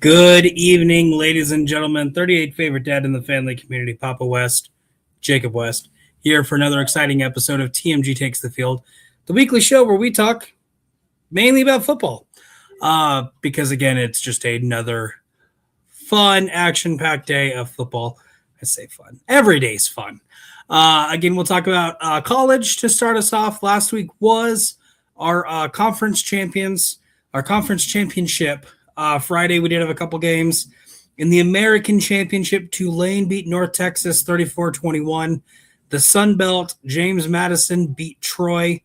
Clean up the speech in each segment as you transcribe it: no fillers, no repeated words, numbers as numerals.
Good evening, ladies and gentlemen. 38th favorite dad in the family community, Papa West, Jacob West, here for another exciting episode of TMG Takes the Field, the weekly show where we talk mainly about football. Because, again, it's just another fun, action-packed day of football. I say fun. Every day's fun. Again, we'll talk about college to start us off. Last week was our conference champions, our conference championship. Friday, we did have a couple games. In the American Championship, Tulane beat North Texas 34-21. The Sun Belt, James Madison beat Troy.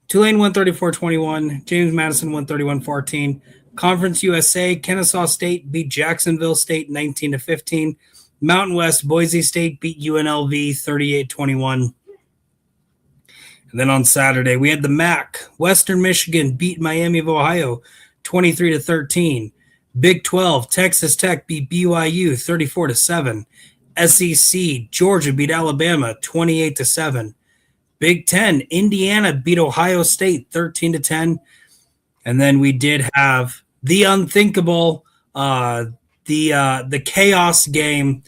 Tulane won 34-21. James Madison won 31-14. Conference USA, Kennesaw State beat Jacksonville State 19-15. Mountain West, Boise State beat UNLV 38-21. And then on Saturday, we had the MAC. Western Michigan beat Miami of Ohio 23-13. Big 12, Texas Tech beat BYU 34-7. SEC, Georgia beat Alabama 28-7. Big 10, Indiana beat Ohio State 13-10. And then we did have the unthinkable, the chaos game,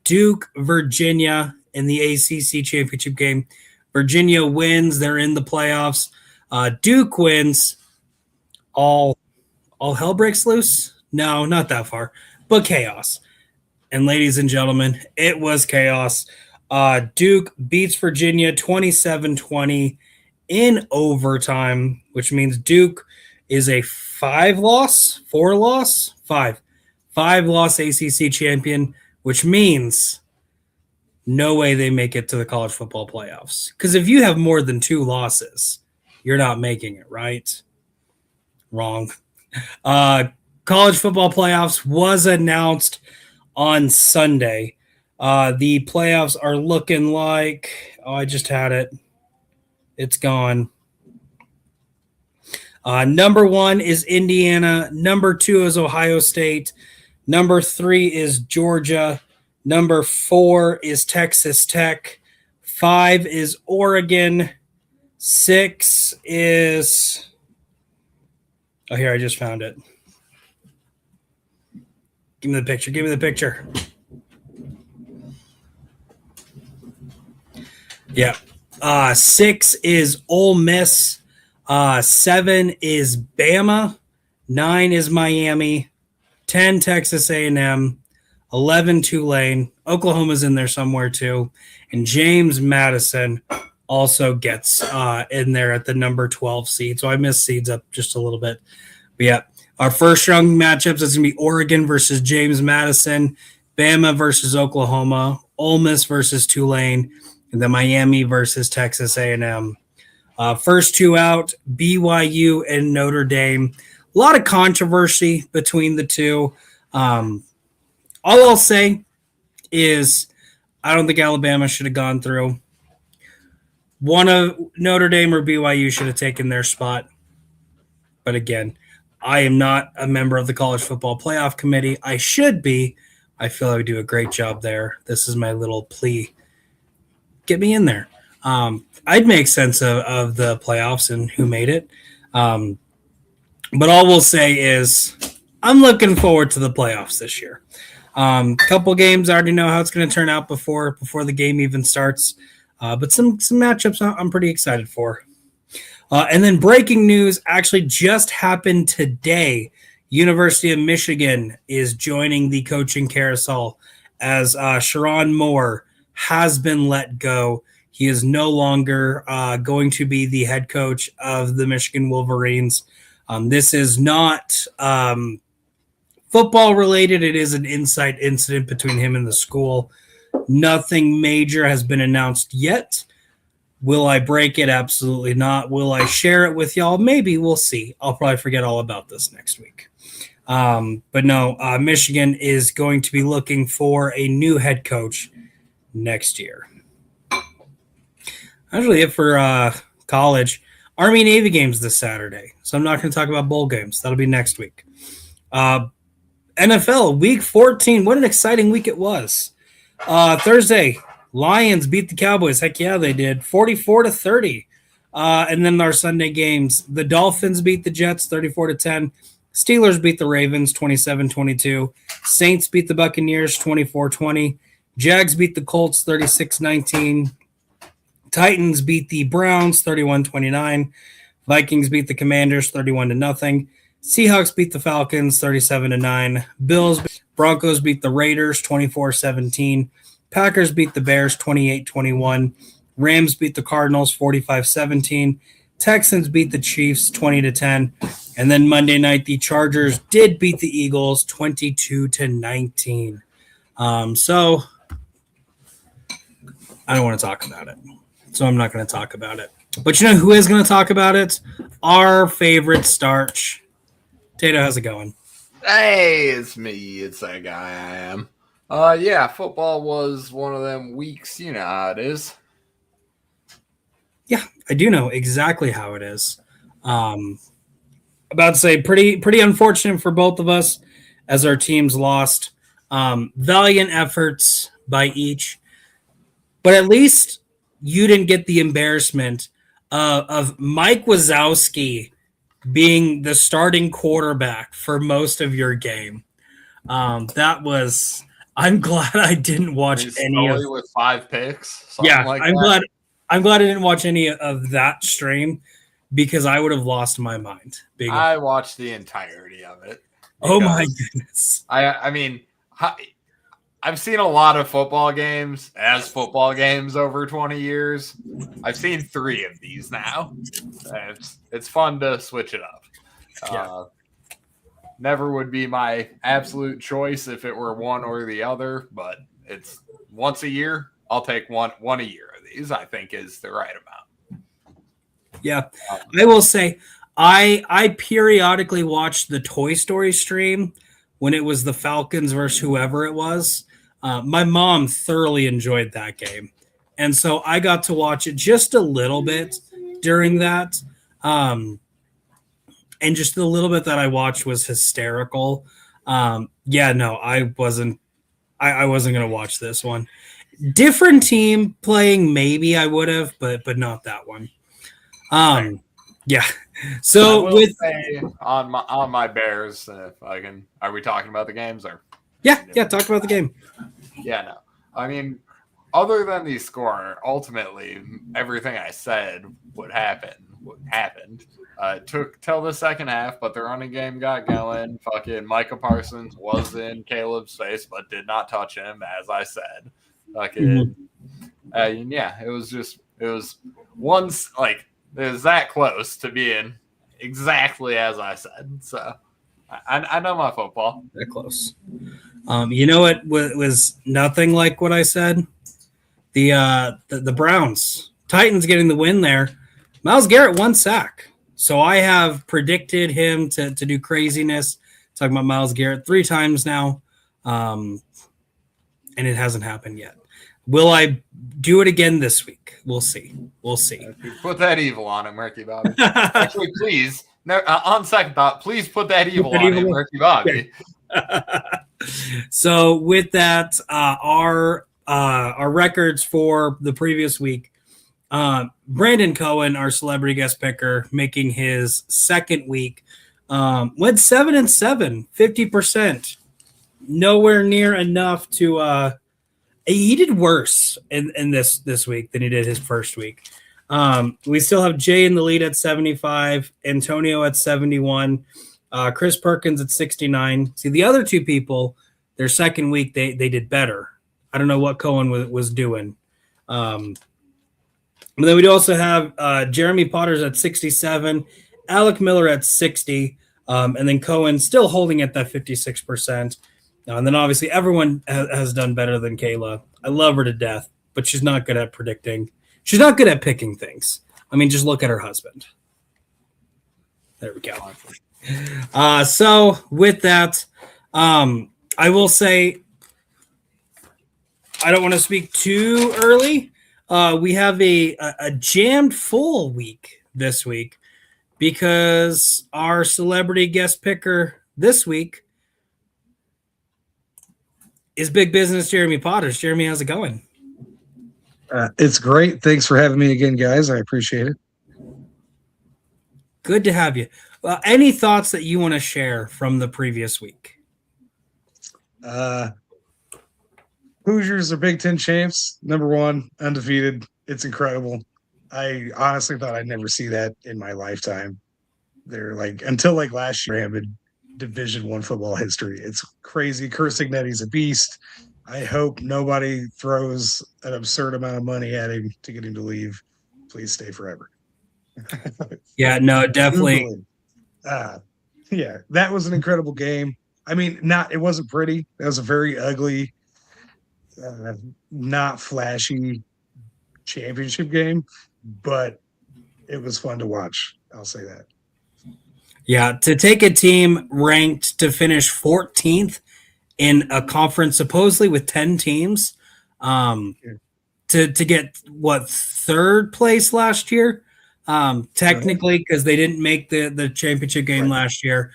Duke, Virginia in the ACC championship game. Virginia wins. They're in the playoffs. Duke wins. All hell breaks loose? No, not that far, but chaos. And ladies and gentlemen, it was chaos. Duke beats Virginia 27-20 in overtime, which means Duke is a five-loss ACC champion, which means no way they make it to the college football playoffs. Because if you have more than two losses, you're not making it, right? Wrong. College football playoffs was announced on Sunday. The playoffs are looking like, I just had it. It's gone. Number 1 is Indiana. Number 2 is Ohio State. Number 3 is Georgia. Number 4 is Texas Tech. 5 is Oregon. 6 is... Oh, here, I just found it. Give me the picture. Yeah. 6 is Ole Miss. 7 is Bama. 9 is Miami. 10, Texas A&M. 11, Tulane. Oklahoma's in there somewhere, too. And James Madison also gets in there at the number 12 seed. So I missed seeds up just a little bit. But yeah, our first round matchups is going to be Oregon versus James Madison, Bama versus Oklahoma, Ole Miss versus Tulane, and then Miami versus Texas A&M. First two out, BYU and Notre Dame. A lot of controversy between the two. All I'll say is I don't think Alabama should have gone through. One of Notre Dame or BYU should have taken their spot. But again, I am not a member of the College Football Playoff Committee. I should be. I feel I would do a great job there. This is my little plea. Get me in there. I'd make sense of the playoffs and who made it. But all we'll say is I'm looking forward to the playoffs this year. Couple games, I already know how it's going to turn out before the game even starts. But some matchups I'm pretty excited for. And then breaking news actually just happened today. University of Michigan is joining the coaching carousel as Sharon Moore has been let go. He is no longer going to be the head coach of the Michigan Wolverines. This is not football related. It is an inside incident between him and the school. Nothing major has been announced yet. Will I break it? Absolutely not. Will I share it with y'all? Maybe. We'll see. I'll probably forget all about this next week. But no, Michigan is going to be looking for a new head coach next year. That's really it for college. Army-Navy games this Saturday. So I'm not going to talk about bowl games. That'll be next week. NFL, week 14. What an exciting week it was. Thursday, Lions beat the Cowboys. Heck yeah, they did. 44-30. And then our Sunday games, the Dolphins beat the Jets 34-10. Steelers beat the Ravens 27-22. Saints beat the Buccaneers 24-20. Jags beat the Colts 36-19. Titans beat the Browns 31-29. Vikings beat the Commanders 31-0. Seahawks beat the Falcons 37-9. Broncos beat the Raiders 24-17. Packers beat the Bears 28-21. Rams beat the Cardinals 45-17. Texans beat the Chiefs 20-10. And then Monday night, the Chargers did beat the Eagles 22-19. So I don't want to talk about it. So I'm not going to talk about it. But you know who is going to talk about it? Our favorite starch. Tato, how's it going? Hey, it's me. It's that guy I am. Yeah, football was one of them weeks. You know how it is. Yeah, I do know exactly how it is. About to say pretty unfortunate for both of us as our teams lost. Valiant efforts by each. But at least you didn't get the embarrassment of Mike Wazowski being the starting quarterback for most of your game. I'm glad I didn't watch any of with 5 picks. Yeah, like I'm glad I didn't watch any of that stream because I would have lost my mind. I watched the entirety of it. Oh my goodness! I mean, I've seen a lot of football games over 20 years. I've seen 3 of these now. It's fun to switch it up. Yeah. Never would be my absolute choice if it were one or the other, but it's once a year. I'll take one a year of these. I think is the right amount. Yeah, I will say I periodically watched the Toy Story stream when it was the Falcons versus whoever it was. My mom thoroughly enjoyed that game. And so I got to watch it just a little bit during that. And just the little bit that I watched was hysterical. I wasn't going to watch this one. Different team playing, maybe I would have, but not that one. Yeah. So with on my Bears, if I can, are we talking about the games or? Yeah, talk about the game. Yeah, no. I mean, other than the score, ultimately everything I said happened. It took till the second half, but the running game got going. Fucking Micah Parsons was in Caleb's face, but did not touch him, as I said. Fucking, it was that close to being exactly as I said. So I know my football. That close. You know what was nothing like what I said? The Browns. Titans getting the win there. Myles Garrett 1 sack. So I have predicted him to do craziness. Talking about Myles Garrett 3 times now. And it hasn't happened yet. Will I do it again this week? We'll see. Put that evil on him, Ricky Bobby. Actually, please. No, on second thought, please put that evil on him, Ricky Bobby. So with that, our records for the previous week. Brandon Cohen, our celebrity guest picker, making his second week, went 7-7, 50%. Nowhere near enough to. He did worse in this week than he did his first week. We still have Jay in the lead at 75, Antonio at 71, Chris Perkins at 69. See, the other 2 people, their second week, they did better. I don't know what Cohen was doing. But then we do also have Jeremy Potter's at 67, Alec Miller at 60, and then Cohen still holding at that 56%. And then obviously everyone has done better than Kayla. I love her to death, but she's not good at predicting. She's not good at picking things. I mean, just look at her husband. There we go. So with that, I will say I don't want to speak too early. We have a jammed full week this week because our celebrity guest picker this week is big business Jeremy Potters. Jeremy, how's it going? It's great. Thanks for having me again, guys. I appreciate it. Good to have you. Any thoughts that you want to share from the previous week? Hoosiers are Big Ten champs, number one, undefeated. It's incredible. I honestly thought I'd never see that in my lifetime. They're like until like last year, in Division One football history. It's crazy. Kurt Cignetti's a beast. I hope nobody throws an absurd amount of money at him to get him to leave. Please stay forever. Yeah, no, definitely. Yeah, that was an incredible game. I mean, it wasn't pretty. That was a very ugly, not flashy championship game, but it was fun to watch. I'll say that. Yeah, to take a team ranked to finish 14th in a conference supposedly with 10 teams, to get what, third place last year, technically, because they didn't make the championship game last year,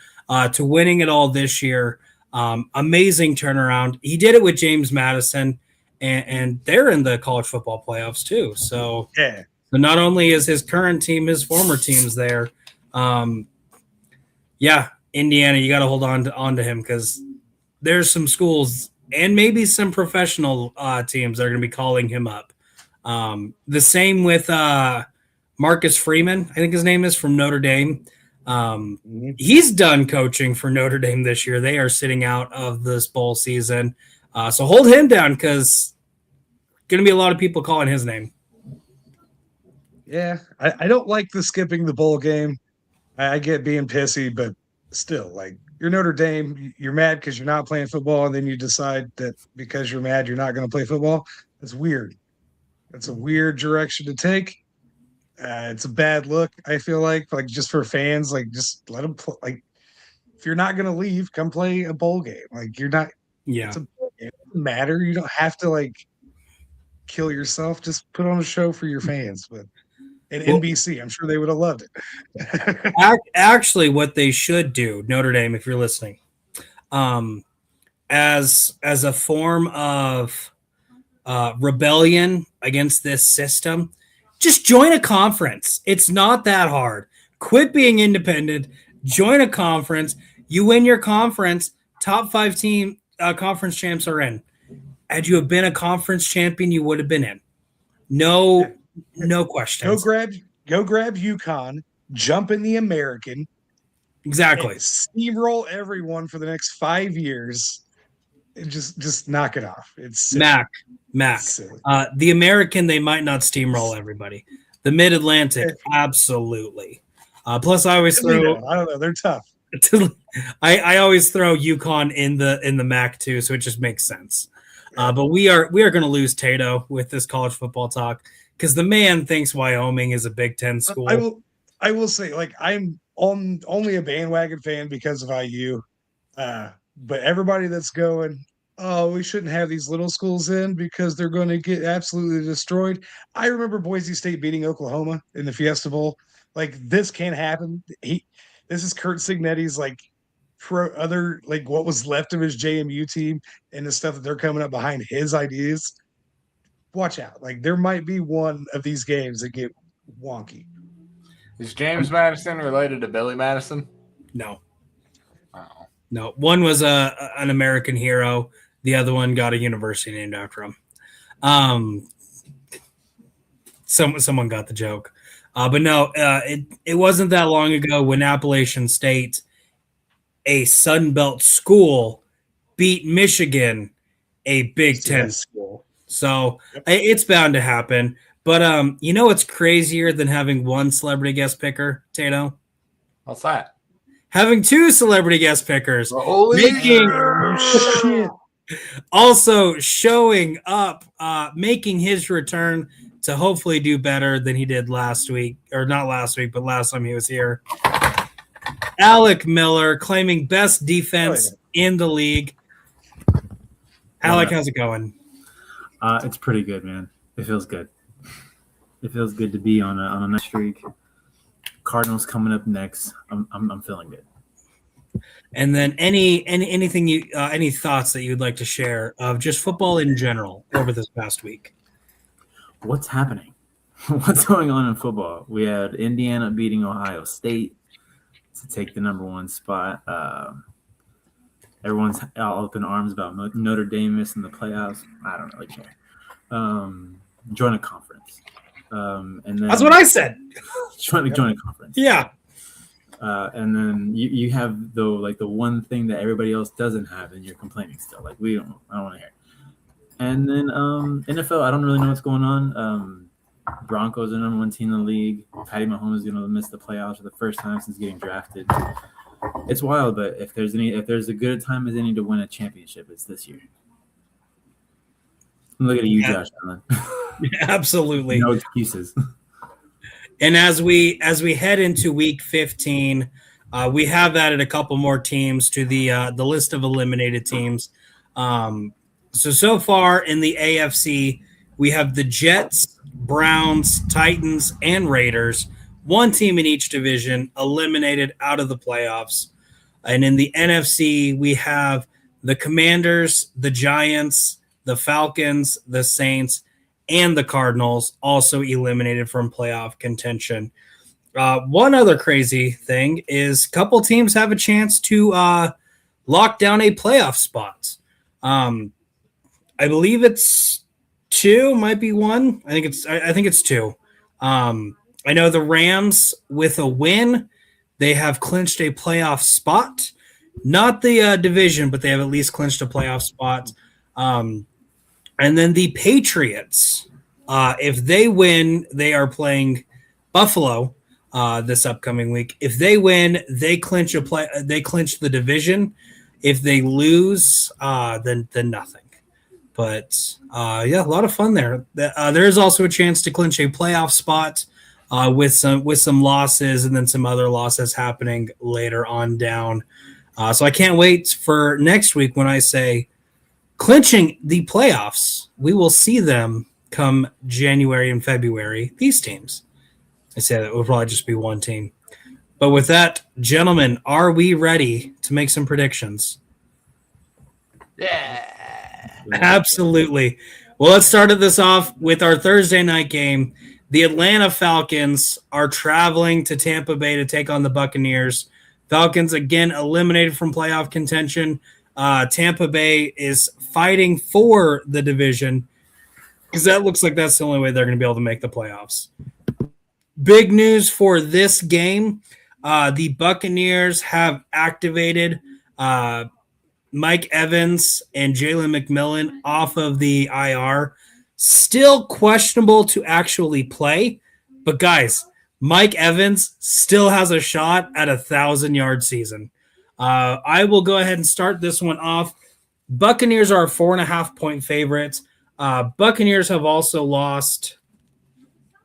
to winning it all this year. Amazing turnaround. He did it with James Madison, and they're in the college football playoffs too. So, yeah. So not only is his current team, his former team's there. Yeah, Indiana, you got to hold on to him because there's some schools and maybe some professional teams that are going to be calling him up. The same with Marcus Freeman, I think his name is, from Notre Dame. He's done coaching for Notre Dame this year. They are sitting out of this bowl season. So hold him down because going to be a lot of people calling his name. Yeah, I don't like the skipping the bowl game. I get being pissy, but still, like, you're Notre Dame, you're mad because you're not playing football, and then you decide that because you're mad, you're not going to play football. That's weird. That's a weird direction to take. It's a bad look, I feel like just for fans, like, just let them play. Like, if you're not going to leave, come play a bowl game. Like, you're not. Yeah. It's a bowl game. It doesn't matter. You don't have to, like, kill yourself. Just put on a show for your fans. But and NBC, I'm sure they would have loved it. Actually, what they should do, Notre Dame, if you're listening, as a form of rebellion against this system, just join a conference. It's not that hard. Quit being independent. Join a conference. You win your conference. Top 5 team conference champs are in. Had you have been a conference champion, you would have been in. No questions. Go grab UConn, jump in the American. Exactly. Steamroll everyone for the next 5 years. And just knock it off. It's silly. Mac. The American, they might not steamroll everybody. The Mid-Atlantic, absolutely. Plus, I always throw. I don't know. They're tough. I always throw UConn in the MAC too, so it just makes sense. But we are going to lose Tato with this college football talk because the man thinks Wyoming is a Big Ten school. I will say, like, I'm only a bandwagon fan because of IU. But everybody that's going, oh, we shouldn't have these little schools in because they're going to get absolutely destroyed. I remember Boise State beating Oklahoma in the Fiesta Bowl. Like, this can't happen. This is Kurt Cignetti's, like, what was left of his JMU team and the stuff that they're coming up behind his ideas. Watch out. Like, there might be one of these games that get wonky. Is James Madison related to Billy Madison? No. Oh. No. One was an American hero. The other one got a university named after him. Someone got the joke. But no, it wasn't that long ago when Appalachian State, a Sun Belt school, beat Michigan, a Big Ten school. So it's bound to happen. But you know what's crazier than having one celebrity guest picker, Tato? What's that? Having 2 celebrity guest pickers. Holy shit. Also showing up, making his return to hopefully do better than he did last week. Or not last week, but last time he was here. Alec Miller claiming best defense in the league. Alec, how's it going? It's pretty good, man. It feels good. It feels good to be on a nice streak. Cardinals coming up next. I'm feeling good. And then anything any thoughts that you'd like to share of just football in general over this past week? What's happening? What's going on in football? We had Indiana beating Ohio State. to take the number 1 spot. Everyone's all up in arms about Notre Dame missing the playoffs. I don't really care. Join a conference. And then That's what I said. join a conference. Yeah. And then you have the one thing that everybody else doesn't have, and you're complaining still. Like I don't want to hear it. And then NFL, I don't really know what's going on. Broncos are number 1 team in the league. Patty Mahomes is going to miss the playoffs for the first time since getting drafted. It's wild, but if there's a good time as any to win a championship, it's this year. Look at you, Josh Allen. Absolutely. No excuses. And as we head into week 15, we have added a couple more teams to the list of eliminated teams. So far in the AFC, we have the Jets, Browns, Titans, and Raiders. One team in each division eliminated out of the playoffs. And in the NFC, we have the Commanders, the Giants, the Falcons, the Saints, and the Cardinals also eliminated from playoff contention. One other crazy thing is a couple teams have a chance to lock down a playoff spot. I believe it's 2, might be 1. I think it's 2. I know the Rams, with a win, they have clinched a playoff spot. Not the division, but they have at least clinched a playoff spot. And then the Patriots, if they win, they are playing Buffalo this upcoming week. If they win, they clinch the division. If they lose, then nothing. But yeah, a lot of fun there. There is also a chance to clinch a playoff spot with some losses and then some other losses happening later on down. So I can't wait for next week when I say clinching the playoffs. We will see them come January and February. These teams. I say that it will probably just be one team. But with that, gentlemen, are we ready to make some predictions? Yeah. Absolutely. Well, let's start this off with our Thursday night game. The Atlanta Falcons are traveling to Tampa Bay to take on the Buccaneers. Falcons, again, eliminated from playoff contention. Tampa Bay is fighting for the division because that looks like that's the only way they're going to be able to make the playoffs. Big news for this game. The Buccaneers have activated Mike Evans and Jalen McMillan off of the IR. Still questionable to actually play. But guys, Mike Evans still has a shot at a 1,000-yard season. I will go ahead and start this one off. Buccaneers are 4.5-point favorites. Buccaneers have also lost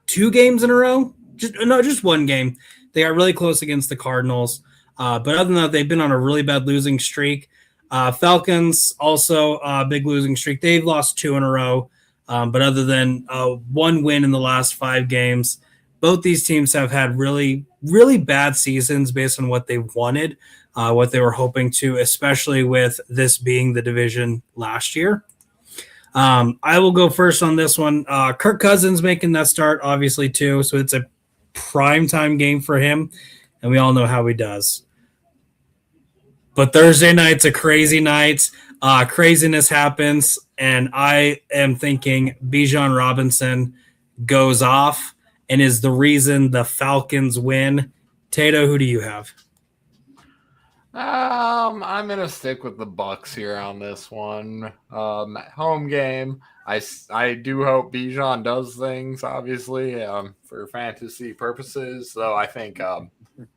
2 games in a row. Just one game. They got really close against the Cardinals. But other than that, they've been on a really bad losing streak. Falcons also a big losing streak. They've lost 2 in a row. But other than 1 win in the last 5 games, both these teams have had really, really bad seasons based on what they wanted, what they were hoping to, especially with this being the division last year. I will go first on this one. Kirk Cousins making that start, obviously, too. So it's a primetime game for him, and we all know how he does. But Thursday night's a crazy night. Craziness happens, and I am thinking Bijan Robinson goes off and is the reason the Falcons win. Tato, who do you have? I'm gonna stick with the Bucks here on this one. Home game. I do hope Bijan does things, obviously, for fantasy purposes. Though I think,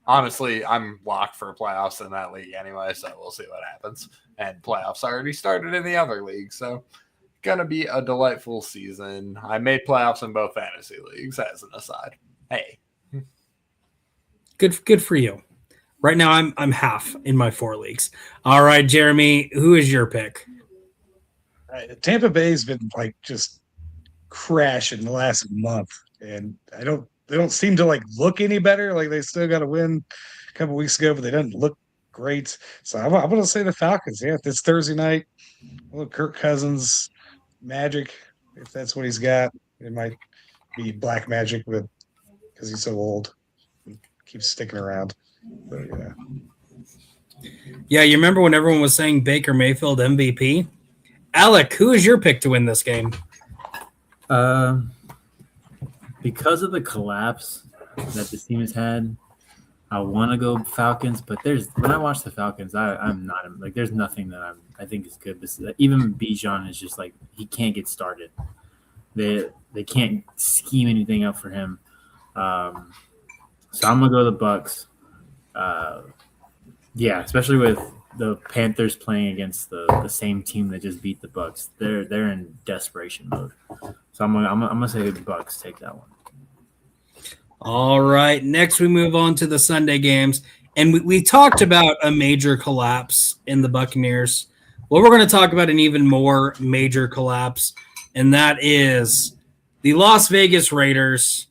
honestly, I'm locked for playoffs in that league anyway, so we'll see what happens. And playoffs already started in the other league, so gonna be a delightful season. I made playoffs in both fantasy leagues, as an aside. Hey, Good for you. Right now, I'm half in my 4 leagues. All right, Jeremy, who is your pick? Tampa Bay's been like just crashing the last month, and they don't seem to like look any better. Like they still got a win a couple weeks ago, but they didn't look great. So I'm going to say the Falcons. Yeah, this Thursday night, a little Kirk Cousins magic, if that's what he's got. It might be black magic, but because he's so old, and keeps sticking around. So, yeah. Yeah, you remember when everyone was saying Baker Mayfield MVP? Alec, who is your pick to win this game? Because of the collapse that this team has had, I want to go Falcons. But when I watch the Falcons, I'm not like there's nothing that I think is good. Even Bijan is just like he can't get started. They can't scheme anything up for him. So I'm gonna go the Bucks. Yeah, especially with the Panthers playing against the same team that just beat the Bucks. They're in desperation mode. So I'm gonna say the Bucks take that one. All right. Next, we move on to the Sunday games. And we talked about a major collapse in the Buccaneers. Well, we're going to talk about an even more major collapse, and that is the Las Vegas Raiders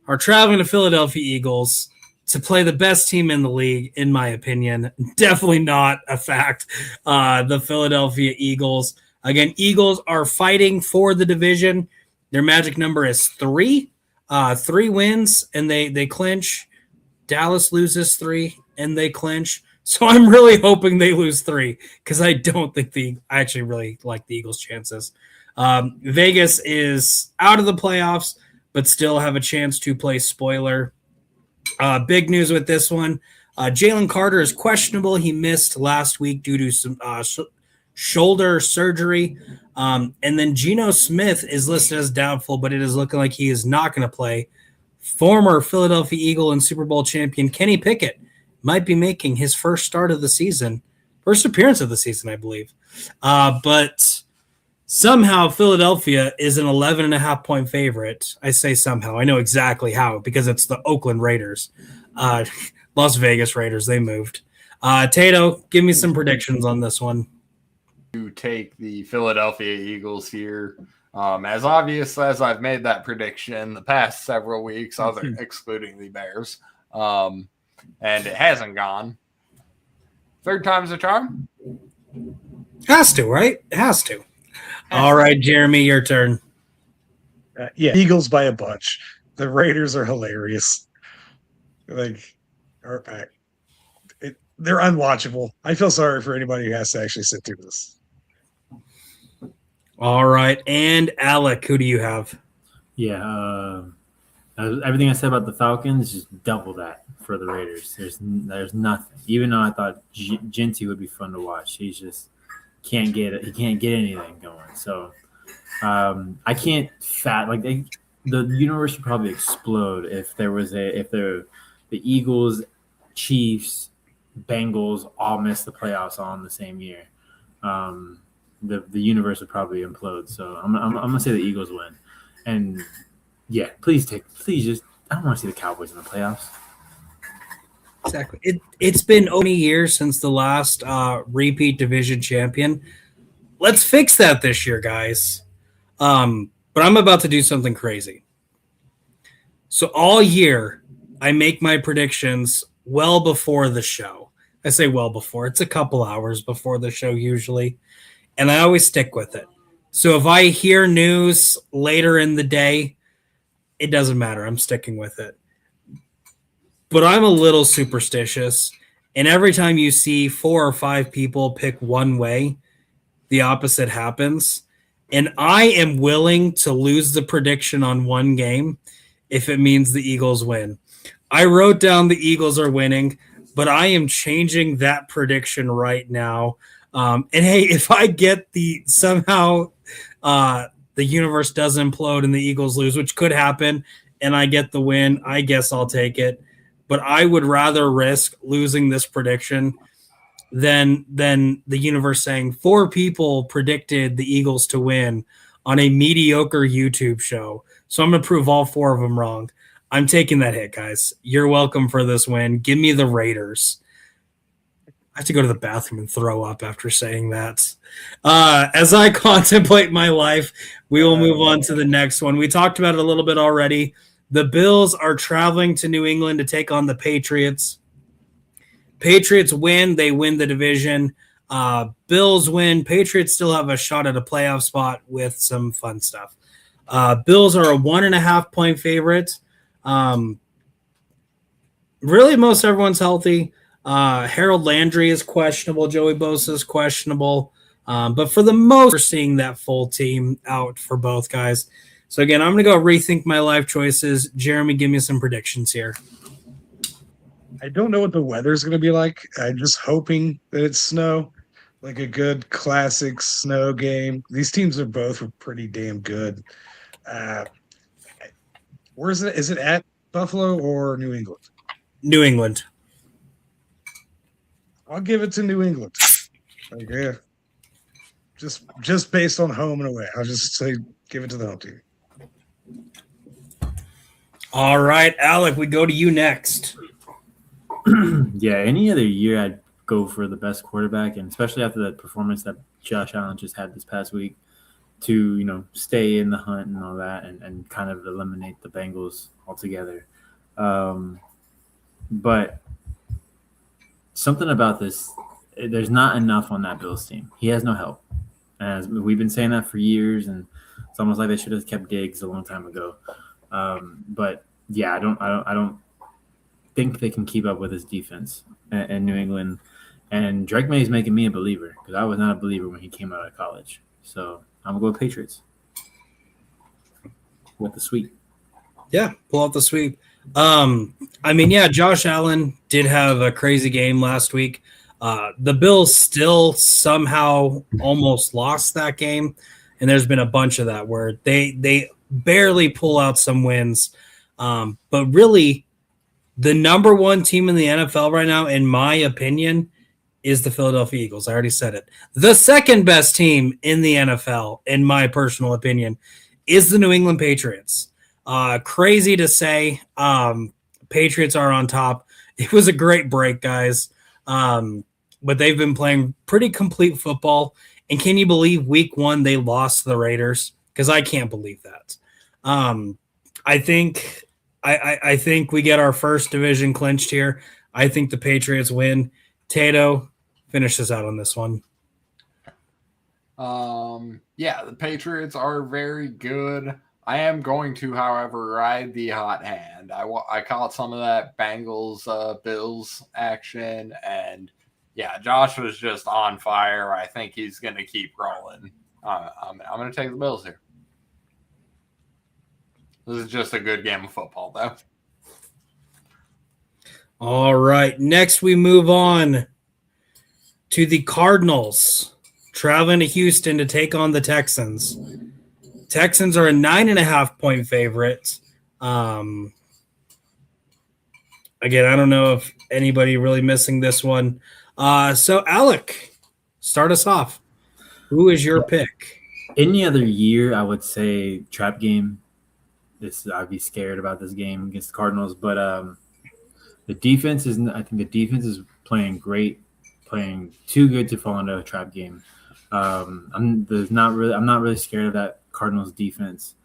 are traveling to Philadelphia Eagles to play the best team in the league, in my opinion. Definitely not a fact. The Philadelphia Eagles. Again, Eagles are fighting for the division. Their magic number is 3. 3 wins, and they clinch. Dallas loses 3, and they clinch. So I'm really hoping they lose 3 because I don't think I actually really like the Eagles' chances. Vegas is out of the playoffs, but still have a chance to play spoiler. Big news with this one. Jalen Carter is questionable. He missed last week due to some shoulder surgery. And then Geno Smith is listed as doubtful, but it is looking like he is not going to play. Former Philadelphia Eagle and Super Bowl champion Kenny Pickett might be making his first start of the season, first appearance of the season, I believe. But somehow Philadelphia is an 11.5-point favorite. I say somehow. I know exactly how because it's the Oakland Raiders. Las Vegas Raiders, they moved. Tato, give me some predictions on this one. To take the Philadelphia Eagles here. As obvious as I've made that prediction the past several weeks, other excluding the Bears, and it hasn't gone. Third time's a charm. Has to, right? It has to. All right, Jeremy, your turn. Yeah, Eagles by a bunch. The Raiders are hilarious. They're unwatchable. I feel sorry for anybody who has to actually sit through this. All right, and Alec, who do you have? Yeah, everything I said about the Falcons, just double that for the Raiders. There's nothing. Even though I thought Genty would be fun to watch, he just can't get it. He can't get anything going. So I can't the universe would probably explode if the Eagles, Chiefs, Bengals all missed the playoffs all in the same year. The universe would probably implode. So I'm gonna say the Eagles win. And yeah, please just I don't want to see the Cowboys in the playoffs. Exactly. It's been 20 years since the last repeat division champion. Let's fix that this year, guys. But I'm about to do something crazy. So all year, I make my predictions well before the show. I say well before. It's a couple hours before the show usually. And I always stick with it. So if I hear news later in the day, it doesn't matter. I'm sticking with it. But I'm a little superstitious. And every time you see 4 or 5 people pick one way, the opposite happens. And I am willing to lose the prediction on one game if it means the Eagles win. I wrote down the Eagles are winning, but I am changing that prediction right now. And hey, if I get somehow the universe does implode and the Eagles lose, which could happen, and I get the win, I guess I'll take it. But I would rather risk losing this prediction than the universe saying 4 people predicted the Eagles to win on a mediocre YouTube show. So I'm going to prove all 4 of them wrong. I'm taking that hit, guys. You're welcome for this win. Give me the Raiders. I have to go to the bathroom and throw up after saying that. As I contemplate my life, we will move on to the next one. We talked about it a little bit already. The Bills are traveling to New England to take on the Patriots. Patriots win. They win the division. Bills win. Patriots still have a shot at a playoff spot with some fun stuff. Bills are a 1.5-point favorite. really most everyone's healthy. Harold Landry is questionable. Joey Bosa is questionable. But for the most, we're seeing that full team out for both guys. So again, I'm going to go rethink my life choices. Jeremy, give me some predictions here. I don't know what the weather's going to be like. I'm just hoping that it's snow, like a good classic snow game. These teams are both pretty damn good. Where is it? Is it at Buffalo or New England? New England. I'll give it to New England. Like, yeah. Just based on home and away. I'll just say give it to the home team. All right, Alec, we go to you next. Yeah, any other year I'd go for the best quarterback, and especially after that performance that Josh Allen just had this past week, to stay in the hunt and all that, and kind of eliminate the Bengals altogether. But something about this, there's not enough on that Bills team. He has no help, as we've been saying that for years, and it's almost like they should have kept Diggs a long time ago. But yeah, I don't think they can keep up with his defense in New England. And Drake May is making me a believer, because I was not a believer when he came out of college. So I'm gonna go Patriots with the sweep. Yeah, pull out the sweep. Josh Allen did have a crazy game last week. The Bills still somehow almost lost that game, and there's been a bunch of that where they barely pull out some wins. But really, the number one team in the NFL right now, in my opinion, is the Philadelphia Eagles. I already said it. The second best team in the NFL, in my personal opinion, is the New England Patriots. Crazy to say. Patriots are on top. It was a great break, guys. But they've been playing pretty complete football. And can you believe week 1 they lost to the Raiders? Because I can't believe that. I think we get our first division clinched here. I think the Patriots win. Tato, finish us out on this one. Yeah, the Patriots are very good. I am going to, however, ride the hot hand. I caught some of that Bengals Bills action, and yeah, Josh was just on fire. I think he's going to keep rolling. I'm going to take the Bills here. This is just a good game of football, though. All right. Next, we move on to the Cardinals, traveling to Houston to take on the Texans. Texans are a 9.5-point favorite. Again, I don't know if anybody really missing this one. So, Alec, start us off. Who is your pick? Any other year, I would say trap game. I'd be scared about this game against the Cardinals, but the defense is. I think the defense is playing great, playing too good to fall into a trap game. I'm not really scared of that Cardinals defense,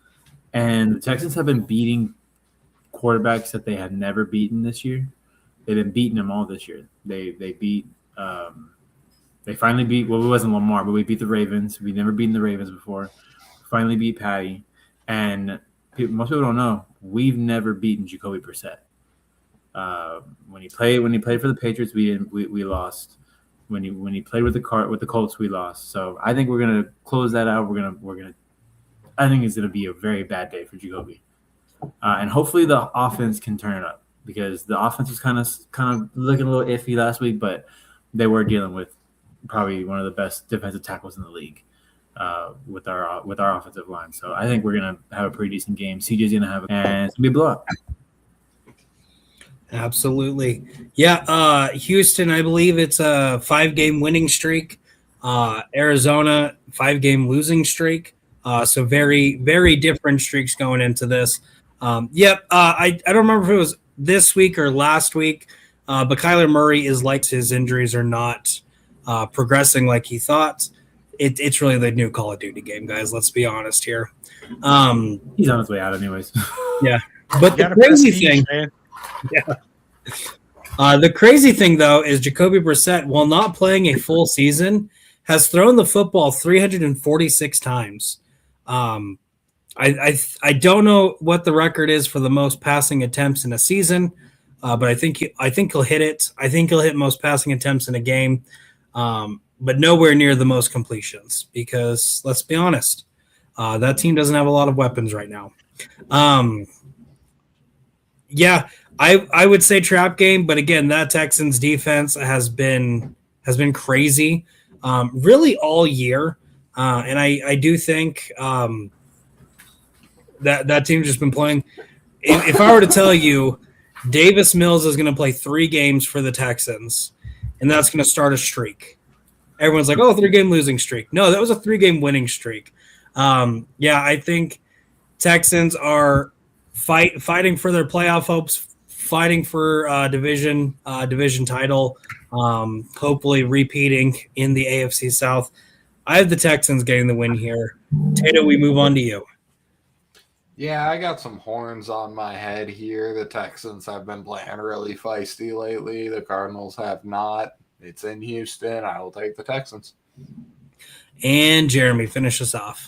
and the Texans have been beating quarterbacks that they have never beaten this year. They've been beating them all this year. They beat. They finally beat. Well, it wasn't Lamar, but we beat the Ravens. We've never beaten the Ravens before. Finally beat Patty, and most people don't know we've never beaten Jacoby Brissett. When he played for the Patriots, we lost. When he played with the Colts, we lost. So I think we're gonna close that out. I think it's gonna be a very bad day for Jacoby, and hopefully the offense can turn it up, because the offense was kind of looking a little iffy last week, but they were dealing with probably one of the best defensive tackles in the league with our offensive line. So I think we're gonna have a pretty decent game. CJ's gonna have and it's gonna be a blowout. Absolutely. Yeah, Houston, I believe it's a 5-game winning streak. Arizona, 5-game losing streak. So very, very different streaks going into this. I don't remember if it was this week or last week, but Kyler Murray is like his injuries are not progressing like he thought. It's really the new Call of Duty game, guys. Let's be honest here. He's on his way out anyways. Yeah. But the crazy thing, the crazy thing though is Jacoby Brissett, while not playing a full season, has thrown the football 346 times. I don't know what the record is for the most passing attempts in a season, but I think he'll hit it. I think he'll hit most passing attempts in a game, but nowhere near the most completions because let's be honest, that team doesn't have a lot of weapons right now. Yeah, I would say trap game, but again, that Texans defense has been crazy, really all year, and I do think that team's just been playing. If I were to tell you, Davis Mills is going to play 3 games for the Texans, and that's going to start a streak. Everyone's like, "Oh, 3-game losing streak." No, that was a 3-game winning streak. I think Texans are fighting for their playoff hopes, fighting for division title, hopefully repeating in the AFC South. I have the Texans getting the win here. Tato, we move on to you. Yeah, I got some horns on my head here. The Texans have been playing really feisty lately. The Cardinals have not. It's in Houston. I will take the Texans. And Jeremy, finish us off.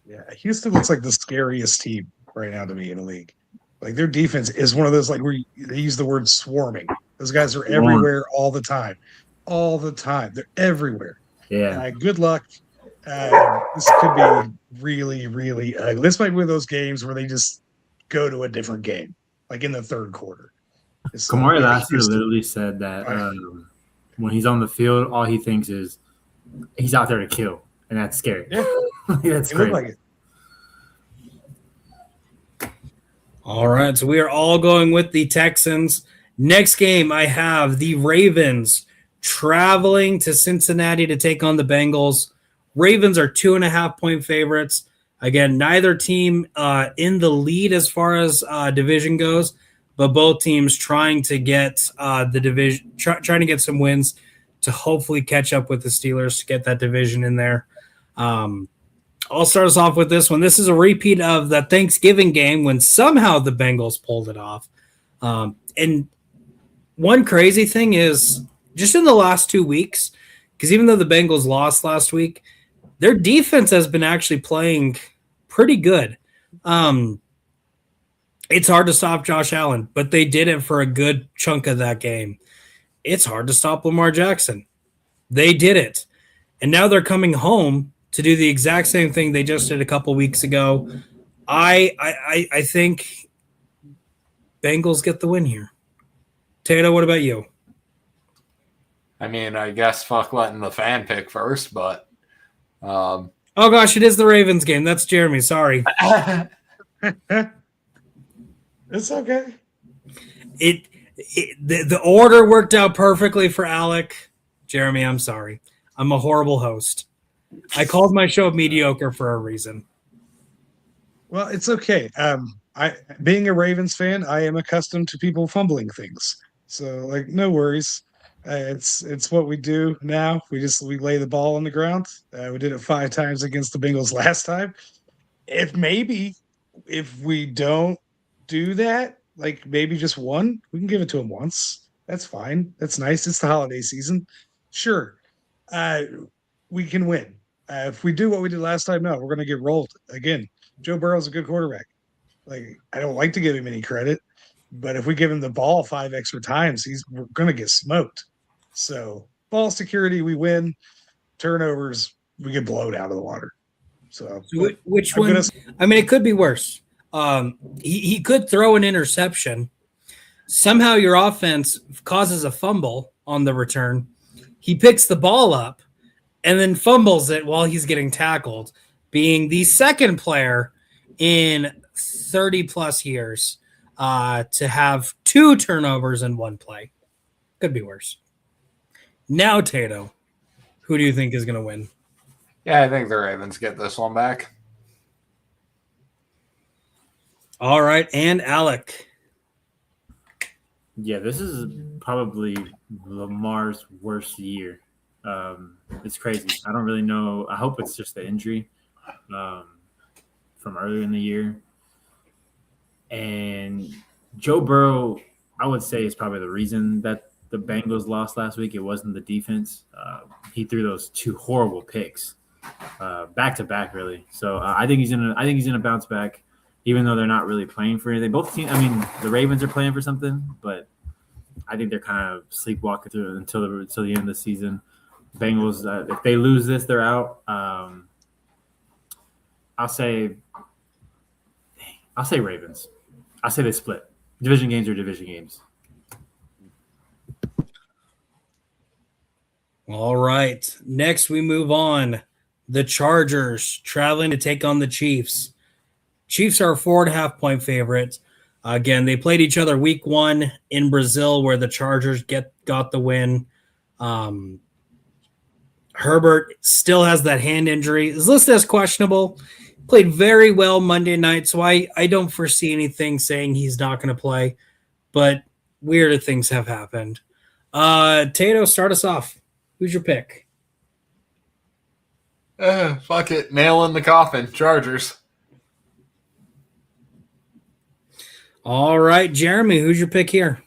Yeah, Houston looks like the scariest team right now to me in the league. Like their defense is one of those like where they use the word swarming. Those guys are everywhere all the time. They're everywhere. Yeah. Good luck. This could be really, really ugly. This might be one of those games where they just go to a different game, like in the third quarter. Kamari Lassiter literally said that when he's on the field, all he thinks is he's out there to kill, and that's scary. Yeah. That's great. Like it. All right, so we are all going with the Texans. Next game, I have the Ravens traveling to Cincinnati to take on the Bengals. Ravens are 2.5-point favorites. Again, neither team in the lead as far as division goes, but both teams trying to get the division, trying to get some wins to hopefully catch up with the Steelers to get that division in there. I'll start us off with this one. This is a repeat of the Thanksgiving game when somehow the Bengals pulled it off. And one crazy thing is just in the last 2 weeks, because even though the Bengals lost last week, their defense has been actually playing pretty good. It's hard to stop Josh Allen, but they did it for a good chunk of that game. It's hard to stop Lamar Jackson. They did it. And now they're coming home to do the exact same thing they just did a couple weeks ago. I think Bengals get the win here. Tato, what about you? I mean, I guess fuck letting the fan pick first, but oh gosh, it is the Ravens game. That's Jeremy. Sorry. It's okay. The order worked out perfectly for Alec. Jeremy, I'm sorry. I'm a horrible host. I called my show mediocre for a reason. Well, it's okay. Being a Ravens fan, I am accustomed to people fumbling things. So, like, no worries. It's what we do now. We lay the ball on the ground. We did it 5 times against the Bengals last time. If we don't do that, like maybe just one, we can give it to them once. That's fine. That's nice. It's the holiday season. Sure. We can win. If we do what we did last time, no, we're going to get rolled again. Joe Burrow's a good quarterback. Like, I don't like to give him any credit, but if we give him the ball 5 extra times, we're going to get smoked. So ball security, we win. Turnovers, we get blown out of the water. So which one? I mean, it could be worse. He could throw an interception. Somehow your offense causes a fumble on the return. He picks the ball up and then fumbles it while he's getting tackled, being the second player in 30-plus years to have 2 turnovers in one play. Could be worse. Now, Tato, who do you think is going to win? Yeah, I think the Ravens get this one back. All right, and Alec. Yeah, this is probably Lamar's worst year. It's crazy. I don't really know. I hope it's just the injury from earlier in the year. And Joe Burrow, I would say, is probably the reason that the Bengals lost last week. It wasn't the defense. He threw those 2 horrible picks back to back, really. So I think he's gonna bounce back. even though they're not really playing for anything. Both teams, I mean, the Ravens are playing for something, but I think they're kind of sleepwalking through it until the end of the season. Bengals, if they lose this, they're out. I'll say Ravens. I'll say they split. Division games are division games. All right. Next, we move on. The Chargers traveling to take on the Chiefs. Chiefs are a 4.5-point favorites. Again, they played each other week 1 in Brazil, where the Chargers got the win. Herbert still has that hand injury. Is listed as questionable. Played very well Monday night, so I don't foresee anything saying he's not going to play. But weirder things have happened. Tato, start us off. Who's your pick? Fuck it. Nail in the coffin. Chargers. All right, Jeremy, who's your pick here?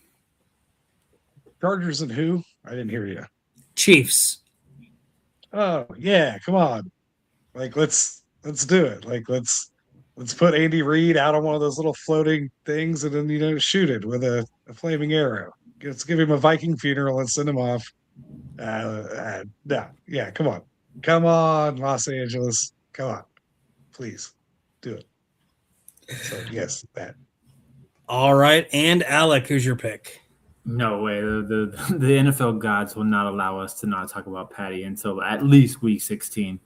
Chargers and who? I didn't hear you. Chiefs. Oh yeah, come on. Like let's do it. Like let's put Andy Reid out on one of those little floating things and then shoot it with a flaming arrow. Let's give him a Viking funeral and send him off. Yeah, come on, Los Angeles, come on, please do it. So yes, that. All right, and Alec, who's your pick? No way. The NFL gods will not allow us to not talk about Patty until at least week 16.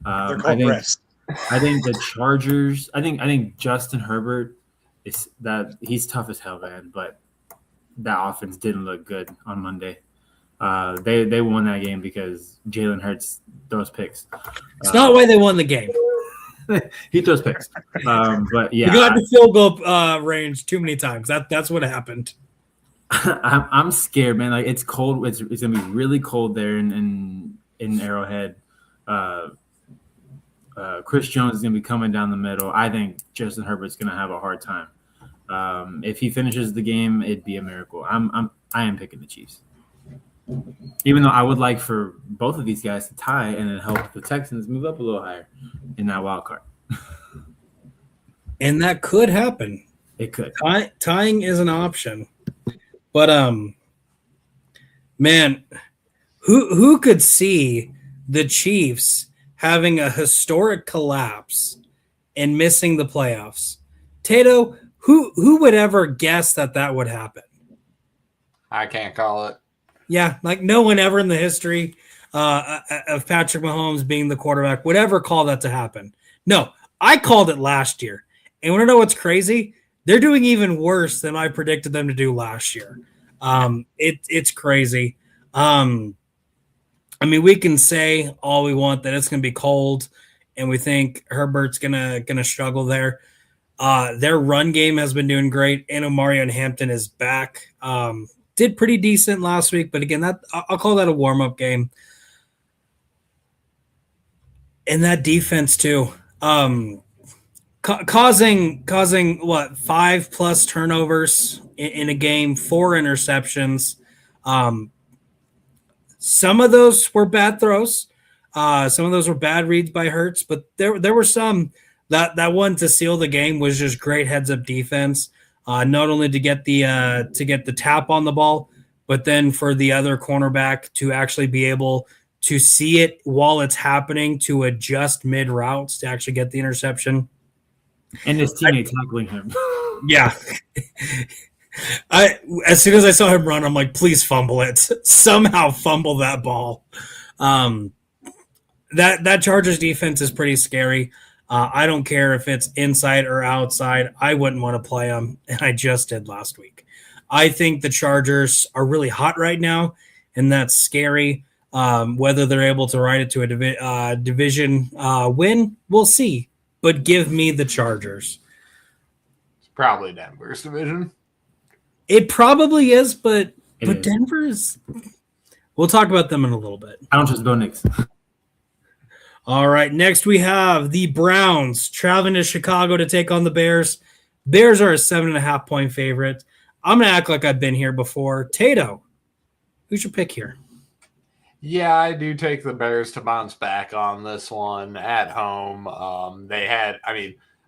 They're called refs. I think the Chargers. I think Justin Herbert he's tough as hell, man. But that offense didn't look good on Monday. They won that game because Jalen Hurts throws picks. It's not why they won the game. He throws picks. But yeah, you got the field goal range too many times. That's what happened. I'm scared, man. Like it's cold. It's gonna be really cold there in Arrowhead. Chris Jones is gonna be coming down the middle. I think Justin Herbert's gonna have a hard time. If he finishes the game, it'd be a miracle. I am picking the Chiefs. Even though I would like for both of these guys to tie and then help the Texans move up a little higher in that wild card. And that could happen. It could. Tying is an option. But man, who could see the Chiefs having a historic collapse and missing the playoffs? Tato, who would ever guess that would happen? I can't call it. Yeah, like no one ever in the history of Patrick Mahomes being the quarterback would ever call that to happen. No, I called it last year. And want to know what's crazy? They're doing even worse than I predicted them to do last year. It's crazy. I mean, we can say all we want that it's going to be cold, and we think Herbert's gonna struggle there. Their run game has been doing great, and Omarion Hampton is back. Did pretty decent last week, but again, I'll call that a warm-up game. And that defense too, causing what 5+ turnovers in a game, 4 interceptions. Some of those were bad throws, some of those were bad reads by Hurts, but there were some that one to seal the game was just great heads-up defense. Not only to get the tap on the ball, but then for the other cornerback to actually be able to see it while it's happening, to adjust mid routes to actually get the interception. And his teammate tackling him. Yeah. As soon as I saw him run, I'm like, please fumble it. Somehow fumble that ball. That Chargers defense is pretty scary. I don't care if it's inside or outside. I wouldn't want to play them, and I just did last week. I think the Chargers are really hot right now, and that's scary. Whether they're able to ride it to a division win, we'll see. But give me the Chargers. It's probably Denver's division. It probably is, but Denver's – we'll talk about them in a little bit. I don't trust Bo Nix. All right, next we have the Browns traveling to Chicago to take on the Bears. Bears are a 7.5-point favorite. I'm going to act like I've been here before. Tato, who's your pick here? Yeah, I do take the Bears to bounce back on this one at home.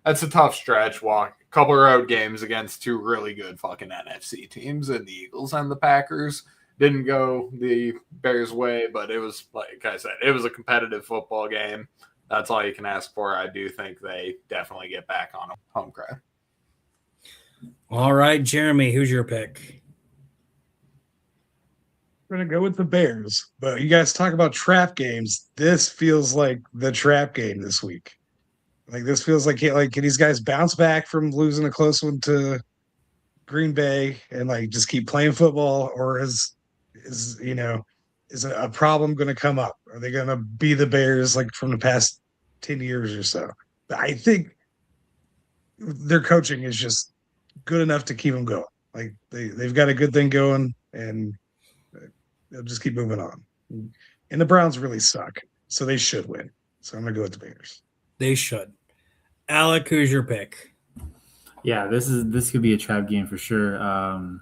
that's a tough stretch. Walk a couple of road games against two really good fucking NFC teams, and the Eagles and the Packers didn't go the Bears' way, but it was, like I said, it was a competitive football game. That's all you can ask for. I do think they definitely get back on home crowd. All right, Jeremy, who's your pick? We're gonna go with the Bears, but you guys talk about trap games. This feels like the trap game this week. Like this feels like can these guys bounce back from losing a close one to Green Bay and like just keep playing football, or is a problem going to come up? Are they going to be the Bears like from the past 10 years or so? But I think their coaching is just good enough to keep them going. Like they've got a good thing going, and they'll just keep moving on. And the Browns really suck, so they should win. So I'm going to go with the Bears. They should. Alec, who's your pick? Yeah, this could be a trap game for sure.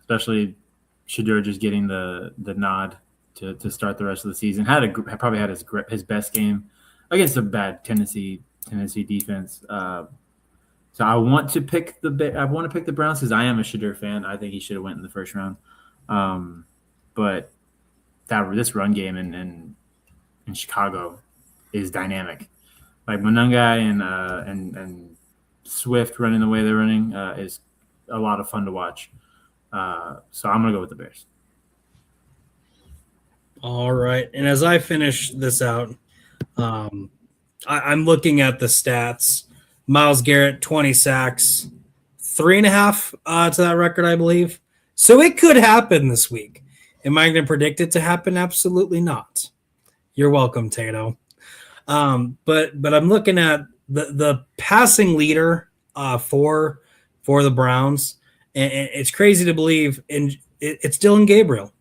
Especially Shedeur just getting the nod to start the rest of the season. Probably had his best game against a bad Tennessee defense. So I want to pick the Browns because I am a Shedeur fan. I think he should have went in the first round. But this run game in Chicago is dynamic. Like Monungai and Swift running the way they're running is a lot of fun to watch. So I'm gonna go with the Bears. All right, and as I finish this out, I'm looking at the stats. Myles Garrett, 20 sacks, 3.5 to that record, I believe. So it could happen this week. Am I going to predict it to happen? Absolutely not. You're welcome, Tato. But I'm looking at the passing leader for the Browns, and it's crazy to believe. It's Dylan Gabriel.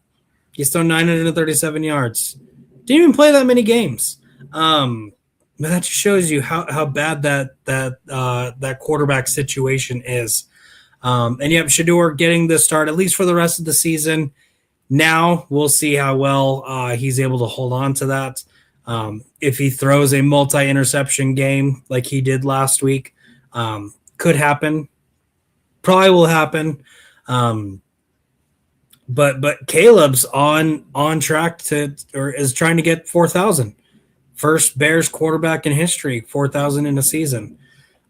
He's thrown 937 yards. Didn't even play that many games. But that just shows you how bad that quarterback situation is. And yep, Shedeur getting the start at least for the rest of the season. Now we'll see how well he's able to hold on to that. If he throws a multi-interception game like he did last week, could happen. Probably will happen. But Caleb's on track is trying to get 4,000. First Bears quarterback in history, 4,000 in a season.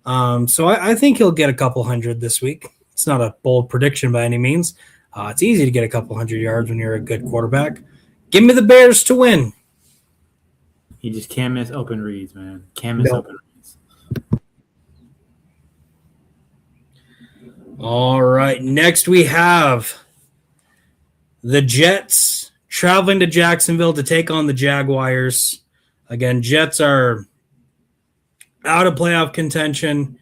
So I think he'll get a couple hundred this week. It's not a bold prediction by any means. It's easy to get a couple hundred yards when you're a good quarterback. Give me the Bears to win. He just can't miss open reads, man. Can't miss open reads. All right. Next we have the Jets traveling to Jacksonville to take on the Jaguars. Again, Jets are out of playoff contention.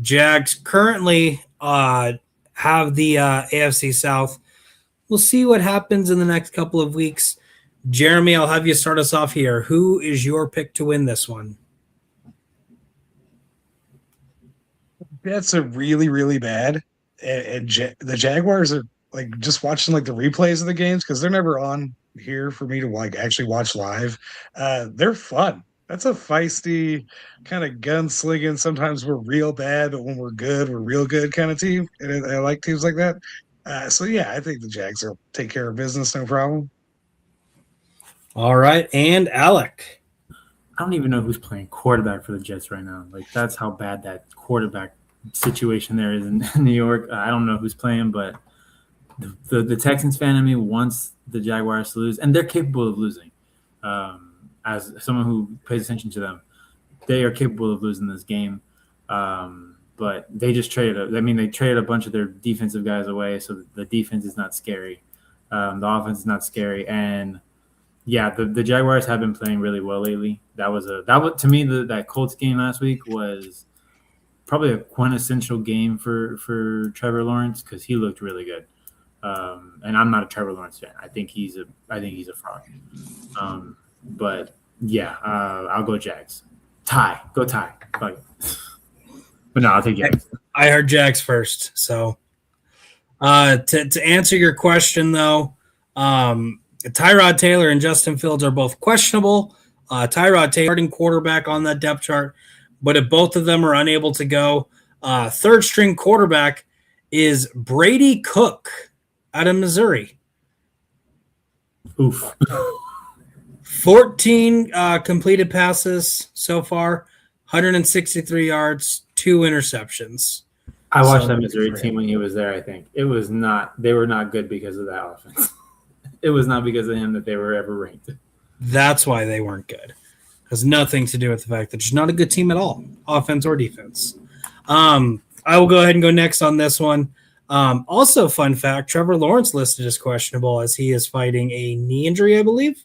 Jags currently have the AFC South. We'll see what happens in the next couple of weeks. Jeremy, I'll have you start us off here. Who is your pick to win this one? Jets are really, really bad. And the Jaguars are like just watching like the replays of the games because they're never on here for me to like actually watch live. They're fun. That's a feisty kind of gunslinging. Sometimes we're real bad, but when we're good, we're real good kind of team. And I like teams like that. So yeah, I think the Jags will take care of business, no problem. All right, and Alec. I don't even know who's playing quarterback for the Jets right now. Like that's how bad that quarterback situation there is in New York. I don't know who's playing, but the Texans fan in me wants the Jaguars to lose, and they're capable of losing. As someone who pays attention to them, they are capable of losing this game. But they just traded. They traded a bunch of their defensive guys away, so the defense is not scary. The offense is not scary, and yeah, the Jaguars have been playing really well lately. That was to me that Colts game last week was probably a quintessential game for Trevor Lawrence because he looked really good. And I'm not a Trevor Lawrence fan. I think he's a fraud. But yeah, I'll go Jags. Go tie. But no, I'll take Jags. I heard Jags first. So to answer your question though, Tyrod Taylor and Justin Fields are both questionable. Tyrod Taylor starting quarterback on that depth chart, but if both of them are unable to go, Third string quarterback is Brady Cook out of Missouri. Oof. 14 completed passes so far, 163 yards, 2 interceptions. I watched So- that Missouri team when he was there. I think it was not. They were not good because of that offense. It was not because of him that they were ever ranked. That's why they weren't good. It has nothing to do with the fact that it's not a good team at all, offense or defense. I will go ahead and go next on this one. Also, fun fact, Trevor Lawrence listed as questionable as he is fighting a knee injury, I believe.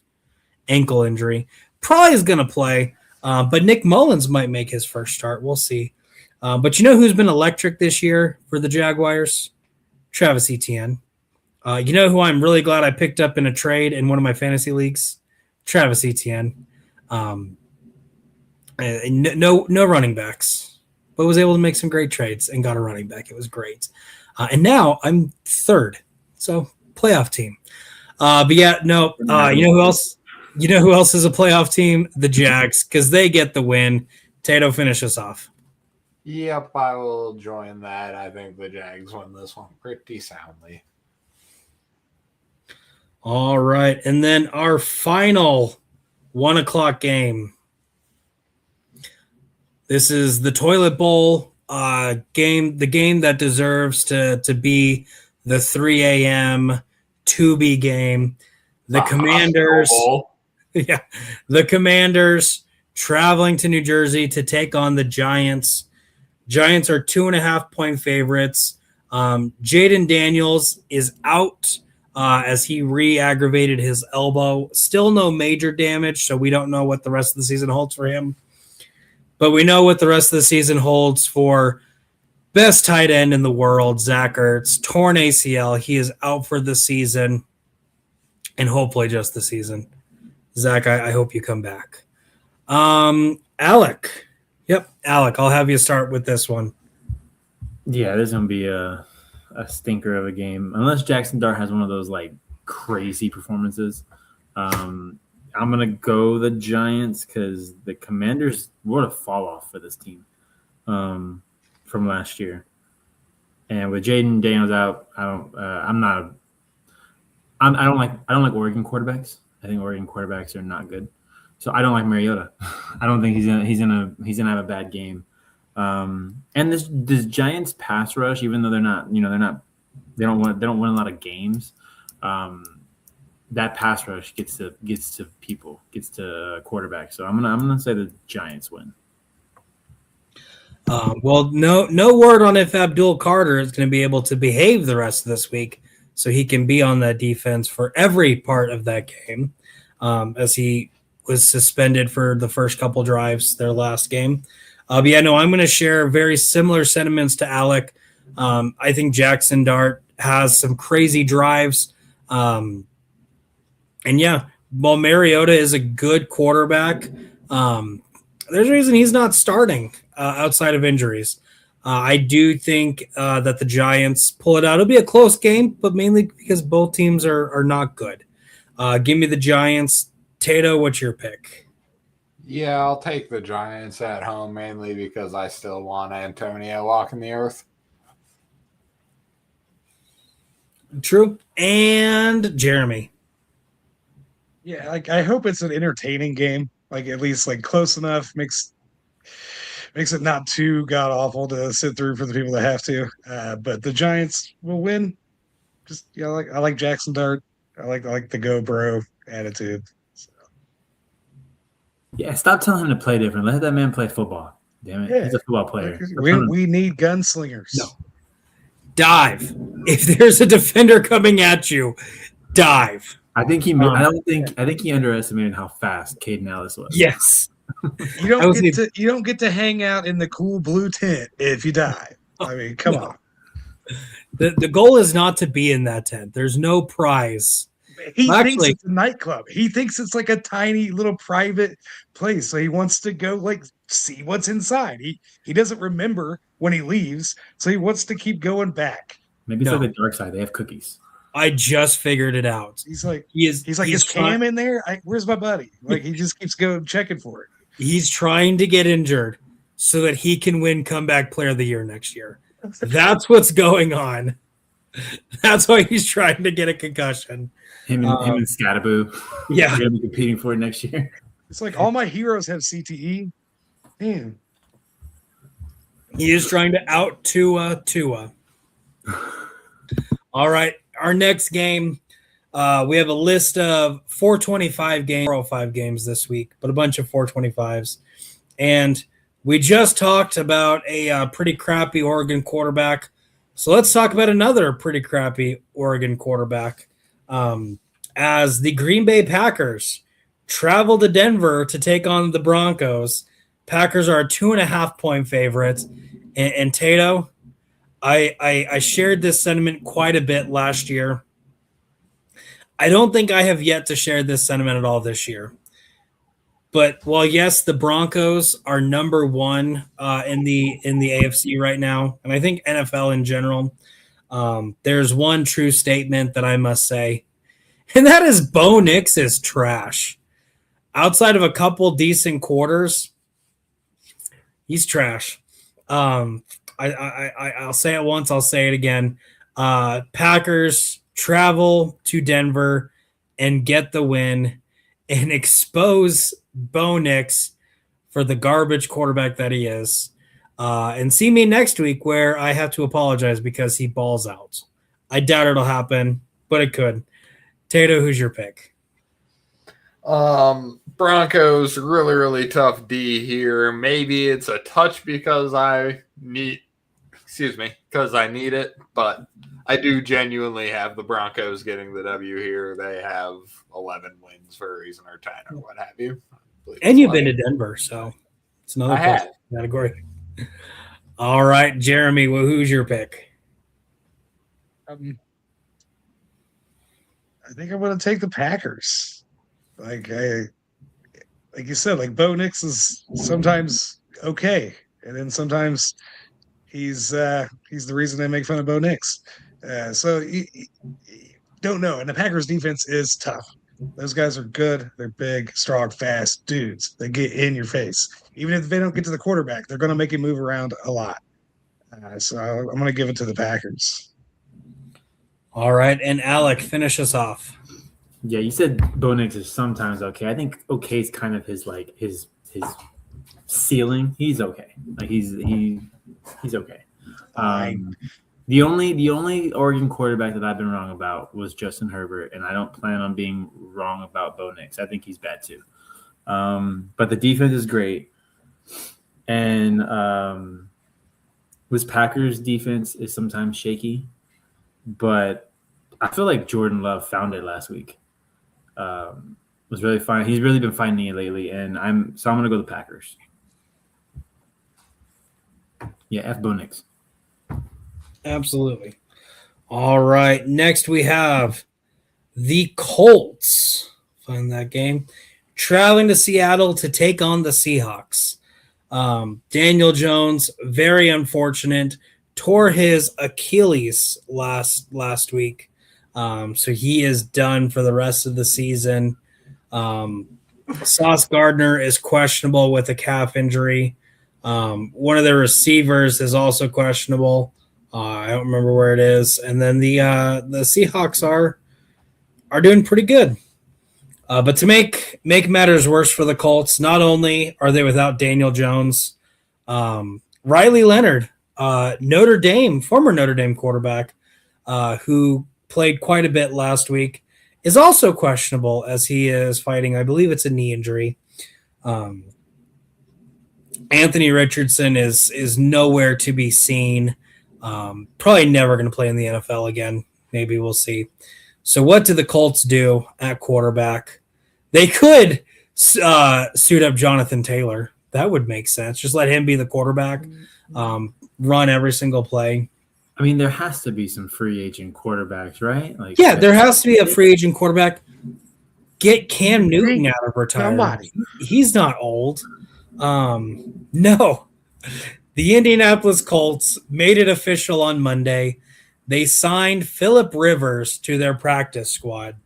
Ankle injury. Probably is going to play, but Nick Mullins might make his first start. We'll see. But you know who's been electric this year for the Jaguars? Travis Etienne. You know who I'm really glad I picked up in a trade in one of my fantasy leagues? Travis Etienne. No running backs, but was able to make some great trades and got a running back. It was great. And now I'm third. So playoff team. But yeah, no, you know who else? You know who else is a playoff team? The Jags, because they get the win. Tato, finish us off. Yep, I will join that. I think the Jags win this one pretty soundly. All right. And then our final 1 o'clock game. This is the Toilet Bowl game, the game that deserves to be the 3 a.m. to be game. The Commanders. Yeah, the Commanders traveling to New Jersey to take on the Giants. Giants are 2.5-point favorites. Jaden Daniels is out as he re-aggravated his elbow. Still no major damage, so we don't know what the rest of the season holds for him. But we know what the rest of the season holds for best tight end in the world, Zach Ertz. Torn ACL. He is out for the season and hopefully just the season. Zach, I hope you come back. Alec. Yep, Alec, I'll have you start with this one. Yeah, this is going to be a stinker of a game. Unless Jackson Dart has one of those, like, crazy performances. I'm going to go the Giants because the Commanders, what a fall off for this team from last year. And with Jaden Daniels out, I don't like Oregon quarterbacks. I think Oregon quarterbacks are not good. So I don't like Mariota. I don't think he's gonna have a bad game. And this Giants pass rush, even though they don't win a lot of games. That pass rush gets to people, gets to quarterbacks. So I'm gonna say the Giants win. Well, no word on if Abdul Carter is going to be able to behave the rest of this week, so he can be on that defense for every part of that game, as he was suspended for the first couple drives their last game. But yeah, no, I'm going to share very similar sentiments to Alec. I think Jackson Dart has some crazy drives. And yeah, while Mariota is a good quarterback, there's a reason he's not starting outside of injuries. I do think that the Giants pull it out. It'll be a close game, but mainly because both teams are not good. Give me the Giants. Tato, what's your pick? Yeah, I'll take the Giants at home mainly because I still want Antonio walking the earth. True. And Jeremy. Yeah, like I hope it's an entertaining game. Like at least like close enough, makes it not too god awful to sit through for the people that have to. But the Giants will win. Just I like Jackson Dart. I like the go bro attitude. So. Yeah, stop telling him to play different. Let that man play football. Damn it, Yeah. he's a football player. We need gunslingers. No. Dive. If there's a defender coming at you, dive. I think he underestimated how fast Caden Ellis was. Yes. You don't get to hang out in the cool blue tent if you die. I mean, come on. The goal is not to be in that tent. There's no prize. He thinks it's a nightclub. He thinks it's like a tiny little private place. So he wants to go like see what's inside. He doesn't remember when he leaves, so he wants to keep going back. Maybe it's like the dark side. They have cookies. I just figured it out. He's like, is Cam in there? Where's my buddy? Like he just keeps going checking for it. He's trying to get injured so that he can win Comeback Player of the Year next year. That's what's going on. That's why he's trying to get a concussion. Him and Scattaboo. Yeah. They're going to be competing for it next year. It's like all my heroes have CTE. Man. He is trying to out Tua. All right. Our next game, we have a list of 425 games, 405 games this week, but a bunch of 425s. And we just talked about a pretty crappy Oregon quarterback. So let's talk about another pretty crappy Oregon quarterback. As the Green Bay Packers travel to Denver to take on the Broncos. Packers are a 2.5-point favorite. And Tato, I shared this sentiment quite a bit last year. I don't think I have yet to share this sentiment at all this year. But while yes, the Broncos are number one in the AFC right now, and I think NFL in general, there's one true statement that I must say, and that is Bo Nix is trash. Outside of a couple decent quarters, he's trash. I'll say it once, I'll say it again. Packers travel to Denver and get the win and expose Bo Nix for the garbage quarterback that he is. And see me next week where I have to apologize because he balls out. I doubt it'll happen, but it could. Tato, who's your pick? Broncos, really, really tough D here. Maybe it's a touch because I need it, but I do genuinely have the Broncos getting the W here. They have 11 wins for a reason, or 10 or what have you. And you've been to Denver, so it's another category. All right, Jeremy, well, who's your pick? I think I'm going to take the Packers. Like you said, like Bo Nix is sometimes okay, and then sometimes he's the reason they make fun of Bo Nix. So you don't know. And the Packers defense is tough. Those guys are good. They're big, strong, fast dudes. They get in your face. Even if they don't get to the quarterback, they're going to make you move around a lot. So I'm going to give it to the Packers. All right, and Alec, finish us off. Yeah, you said Bo Nix is sometimes okay. I think okay is kind of his ceiling. He's okay. Like he's okay. The only Oregon quarterback that I've been wrong about was Justin Herbert, and I don't plan on being wrong about Bo Nix. I think he's bad too. But the defense is great, and this Packers defense is sometimes shaky, but I feel like Jordan Love found it last week. Was really fine. He's really been finding it lately, and I'm going to go the Packers. Yeah, F Bo Nix. Absolutely. All right. Next, we have the Colts. Find that game. Traveling to Seattle to take on the Seahawks. Daniel Jones, very unfortunate, tore his Achilles last week. So he is done for the rest of the season. Sauce Gardner is questionable with a calf injury. One of the receivers is also questionable. I don't remember where it is. And then the Seahawks are doing pretty good. But to make matters worse for the Colts, not only are they without Daniel Jones, Riley Leonard, former Notre Dame quarterback, who played quite a bit last week, is also questionable as he is fighting, I believe it's a knee injury. Anthony Richardson is nowhere to be seen. Probably never going to play in the NFL again. Maybe we'll see. So what do the Colts do at quarterback? They could suit up Jonathan Taylor. That would make sense. Just let him be the quarterback, run every single play. I mean, there has to be some free agent quarterbacks, right? Like, yeah, there has to be a free agent quarterback. Get Cam Newton out of retirement. He's not old. No. The Indianapolis Colts made it official on Monday. They signed Phillip Rivers to their practice squad.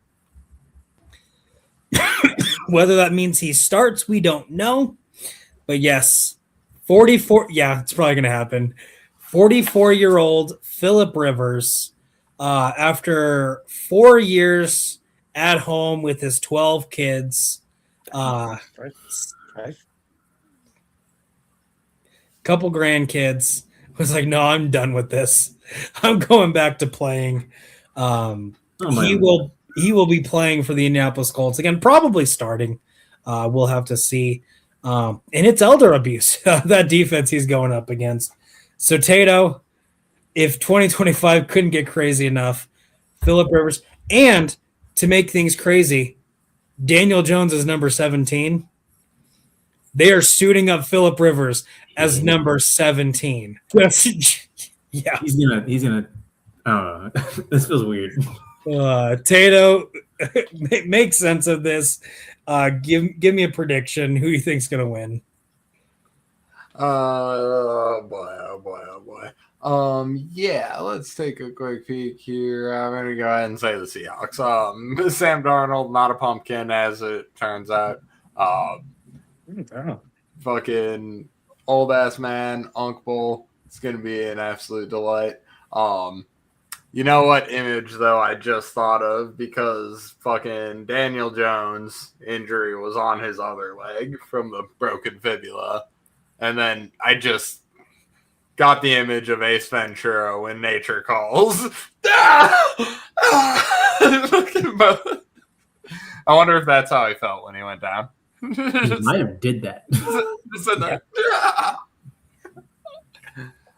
Whether that means he starts, we don't know. But yes, 44. Yeah, it's probably going to happen. 44-year-old Philip Rivers, after 4 years at home with his 12 kids, Right. couple grandkids, was like, no, I'm done with this. I'm going back to playing. He will be playing for the Indianapolis Colts again, probably starting. We'll have to see. And it's elder abuse, that defense he's going up against. So Tato, if 2025 couldn't get crazy enough, Philip Rivers, and to make things crazy, Daniel Jones is number 17. They are suiting up Philip Rivers as number 17. Yeah. He's gonna I don't know. This feels weird. Tato, make sense of this. Give me a prediction. Who you think's gonna win? Oh boy. Yeah, let's take a quick peek here. I'm gonna go ahead and say the Seahawks. Sam Darnold, not a pumpkin, as it turns out. Fucking old ass man, Uncle. It's gonna be an absolute delight. You know what image though I just thought of, because fucking Daniel Jones' injury was on his other leg from the broken fibula. And then I just got the image of Ace Ventura when nature calls. I wonder if that's how he felt when he went down. He might have did that.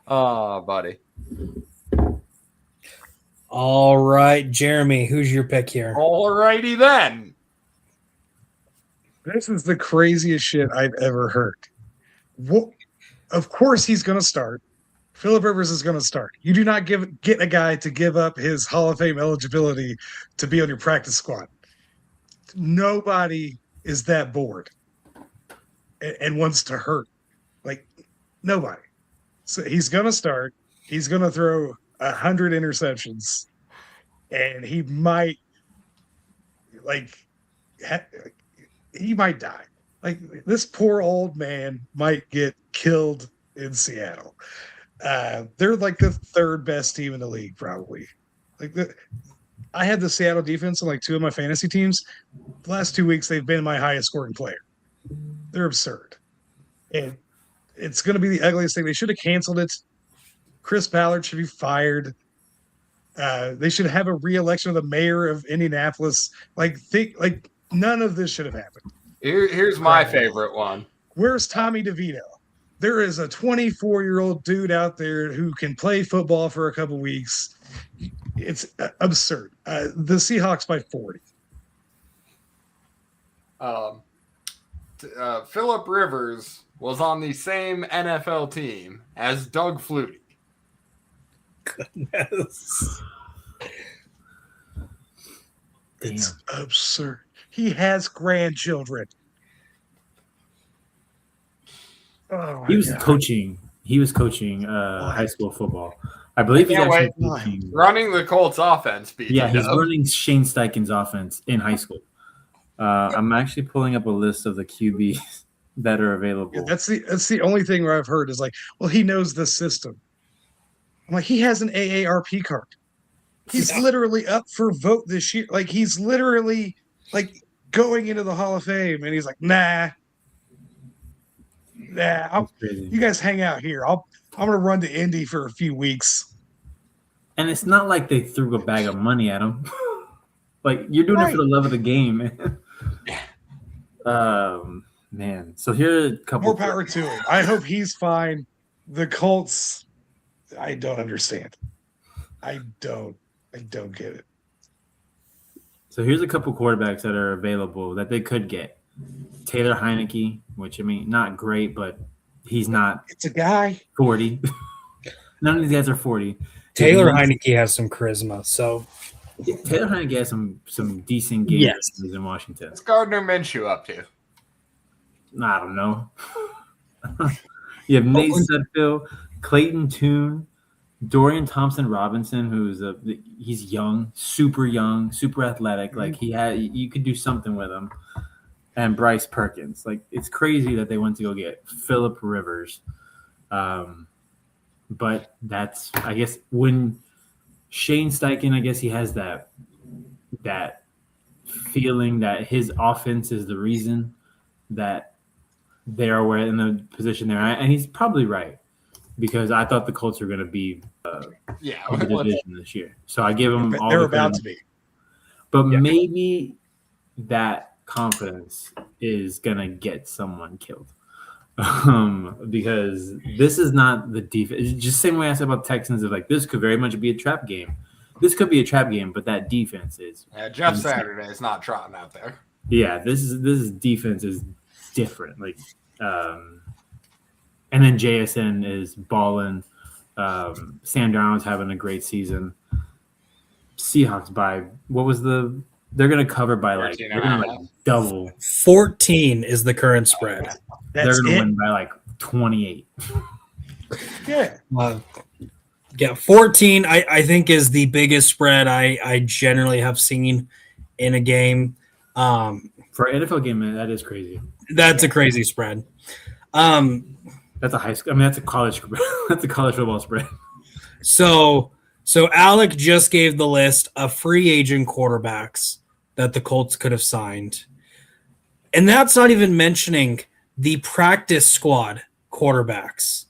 Oh, buddy. All right, Jeremy, who's your pick here? Alrighty then. This is the craziest shit I've ever heard. Of course he's going to start. Philip Rivers is going to start. You do not get a guy to give up his Hall of Fame eligibility to be on your practice squad. Nobody is that bored and wants to hurt. Like, nobody. So he's going to start. He's going to throw 100 interceptions, and he might, he might die. Like, this poor old man might get killed in Seattle. They're like the third best team in the league, probably. I had the Seattle defense on like 2 of my fantasy teams. The last 2 weeks, they've been my highest scoring player. They're absurd. And it's going to be the ugliest thing. They should have canceled it. Chris Ballard should be fired. They should have a re-election of the mayor of Indianapolis. None of this should have happened. Here's my favorite one. Where's Tommy DeVito? There is a 24-year-old dude out there who can play football for a couple weeks. It's absurd. The Seahawks by 40. Philip Rivers was on the same NFL team as Doug Flutie. Goodness. It's absurd. He has grandchildren. Oh, he was coaching. He was coaching high school football. I believe he's actually coaching. Running the Colts offense. Yeah, he's running Shane Steichen's offense in high school. I'm actually pulling up a list of the QBs that are available. Yeah, that's the only thing where I've heard is like, well, he knows the system. I'm like, he has an AARP card. He's literally up for vote this year. Like, he's literally like going into the Hall of Fame, and he's like, nah. You guys hang out here. I'm gonna run to Indy for a few weeks. And it's not like they threw a bag of money at him. Like, you're doing it for the love of the game, man. Man. So here are a couple more power to him. I hope he's fine. The Colts, I don't understand. I don't get it. So here's a couple quarterbacks that are available that they could get. Taylor Heineke, which, I mean, not great, but he's not. It's a guy. 40. None of these guys are 40. Taylor Heineke has some charisma, so. Yeah, Taylor Heineke has some decent games in Washington. What's Gardner Minshew up to? I don't know. You have Nate Sudfeld, Clayton Tune, Dorian Thompson-Robinson, he's young, super athletic. Like, you could do something with him. And Bryce Perkins. Like, it's crazy that they went to go get Philip Rivers. But that's, I guess, when Shane Steichen, I guess he has that feeling that his offense is the reason that they are in the position they're at, and he's probably right because I thought the Colts were going to be in the division this year, so I give them all. They're about to be, but maybe that confidence is going to get someone killed. Because this is not the defense. Just the same way I said about Texans, of like this could very much be a trap game. This could be a trap game, but that defense is. Yeah, Jeff Saturday is not trotting out there. Yeah, this defense is different. Like, and then JSN is balling. Sam Darnold's having a great season. Seahawks by what was the? They're gonna cover by like double. 14 is the current spread. They're going to win by like 28. Yeah. 14, I think, is the biggest spread I generally have seen in a game. For an NFL game, man, that is crazy. That's a crazy spread. That's a high school. I mean, that's a college. That's a college football spread. So Alec just gave the list of free agent quarterbacks that the Colts could have signed. And that's not even mentioning the practice squad quarterbacks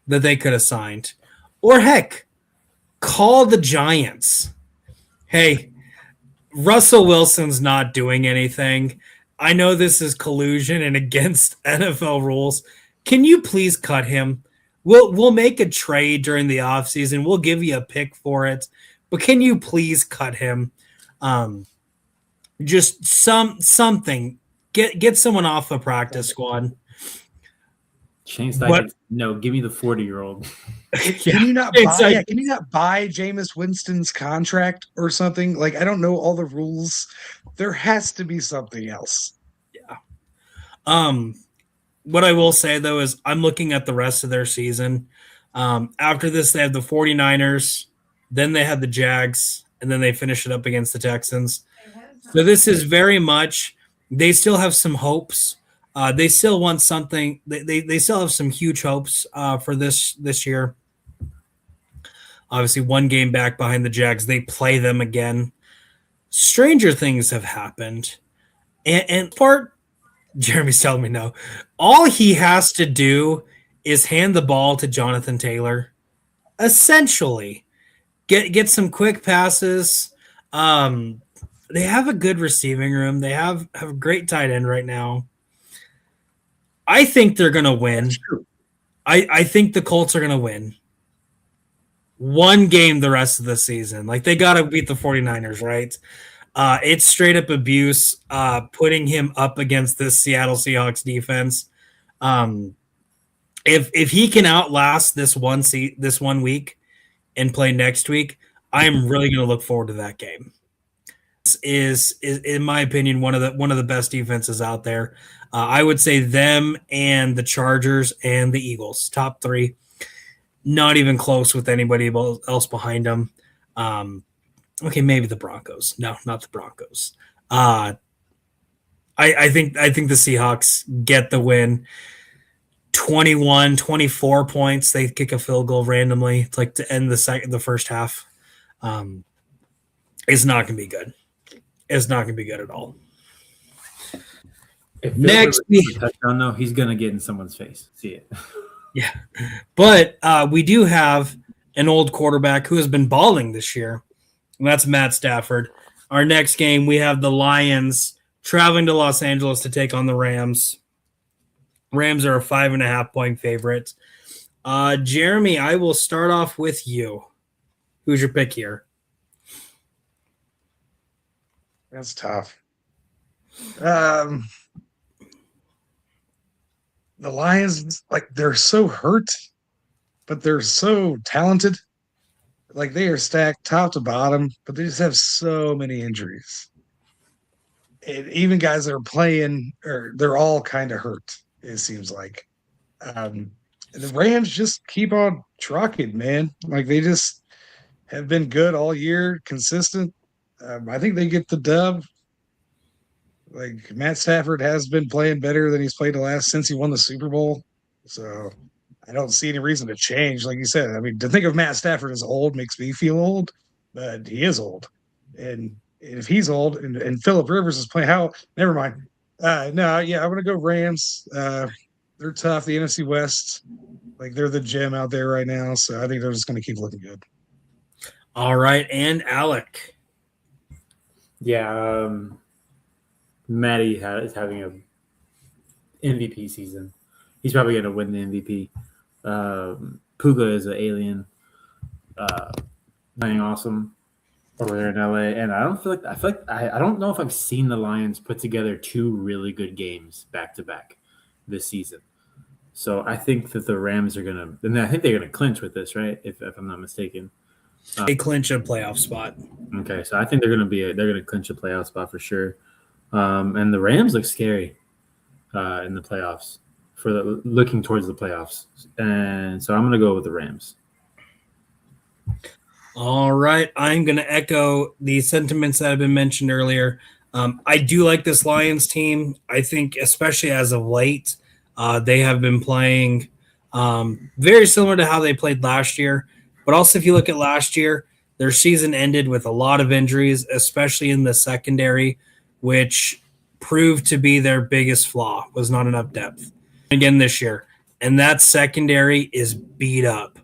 that they could have signed. Or heck, call the Giants. Hey, Russell Wilson's not doing anything. I know this is collusion and against NFL rules. Can you please cut him? We'll make a trade during the offseason. We'll give you a pick for it. But can you please cut him? Just something. Get someone off the practice squad. Shane Steichen, no, give me the 40-year-old. Can you not buy Jameis Winston's contract or something? Like, I don't know all the rules. There has to be something else. Yeah. What I will say though is I'm looking at the rest of their season. After this, they have the 49ers, then they had the Jags, and then they finish it up against the Texans. So this is very much. They still have some hopes. They still want something. They still have some huge hopes for this year. Obviously, one game back behind the Jags. They play them again. Stranger things have happened. And Jeremy's telling me no. All he has to do is hand the ball to Jonathan Taylor. Essentially, get some quick passes. They have a good receiving room. They have a great tight end right now. I think they're going to win. I think the Colts are going to win. One game the rest of the season. Like, they got to beat the 49ers, right? It's straight up abuse, putting him up against this Seattle Seahawks defense. If he can outlast this one week and play next week, I am really going to look forward to that game. Is in my opinion one of the best defenses out there. I would say them and the Chargers and the Eagles, top three, not even close with anybody else behind them. Okay, maybe the Broncos. No, not the Broncos. I think the Seahawks get the win. 21, 24 points. They kick a field goal randomly. It's like to end the first half. It's not going to be good. It's not going to be good at all. Next week, touchdown though, he's going to get in someone's face. See it. Yeah, but we do have an old quarterback who has been balling this year, and that's Matt Stafford. Our next game, we have the Lions traveling to Los Angeles to take on the Rams. Rams are a 5.5-point favorite. Jeremy, I will start off with you. Who's your pick here? That's tough. The Lions, like, they're so hurt, but they're so talented. Like, they are stacked top to bottom, but they just have so many injuries. And even guys that are playing, they're all kind of hurt, it seems like. The Rams just keep on trucking, man. Like, they just have been good all year, consistent. I think they get the dub. Like, Matt Stafford has been playing better than he's played since he won the Super Bowl. So I don't see any reason to change. Like you said, I mean, to think of Matt Stafford as old makes me feel old, but he is old. And if he's old and Phillip Rivers is playing, how? Never mind. No, yeah, I'm gonna go Rams. They're tough. The NFC West, like they're the gem out there right now. So I think they're just gonna keep looking good. All right, and Alec. Yeah, Matty is having a MVP season. He's probably going to win the MVP. Puka is an alien, playing awesome over there in LA. And I feel like I don't know if I've seen the Lions put together two really good games back to back this season. So I think that the Rams are gonna, and I think they're gonna clinch with this, right? If I'm not mistaken. They clinch a playoff spot. Okay, so I think they're gonna clinch a playoff spot for sure. And the Rams look scary in the playoffs looking towards the playoffs, and so I'm gonna go with the Rams. All right, I'm going to echo the sentiments that have been mentioned earlier. I do like this Lions team. I think, especially as of late, they have been playing very similar to how they played last year. But also, if you look at last year, their season ended with a lot of injuries, especially in the secondary, which proved to be their biggest flaw, was not enough depth. Again this year, and that secondary is beat up.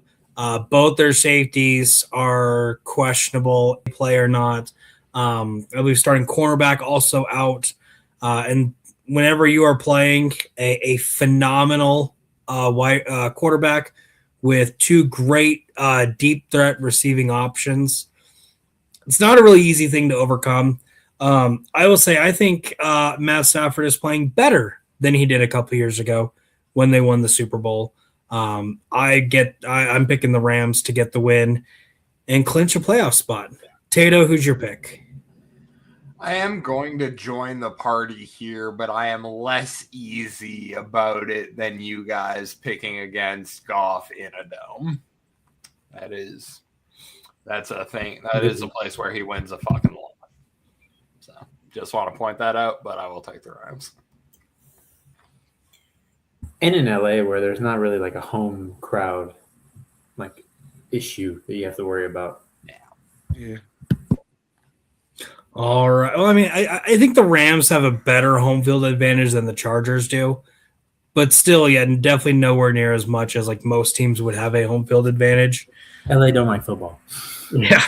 Both their safeties are questionable, play or not. I believe starting cornerback also out. And whenever you are playing a phenomenal quarterback with two great deep threat receiving options, it's not a really easy thing to overcome. I will say I think Matt Stafford is playing better than he did a couple years ago when they won the Super Bowl. I'm picking the Rams to get the win and clinch a playoff spot. Tato, who's your pick? I am going to join the party here, but I am less easy about it than you guys picking against Goff in a dome. That's a thing. That is a place where he wins a fucking lot. So just want to point that out, but I will take the Rams. And in LA, where there's not really like a home crowd like issue that you have to worry about. Yeah. All right. Well, I mean, I think the Rams have a better home field advantage than the Chargers do, but still, yeah, definitely nowhere near as much as like most teams would have a home field advantage. LA don't like football. Yeah.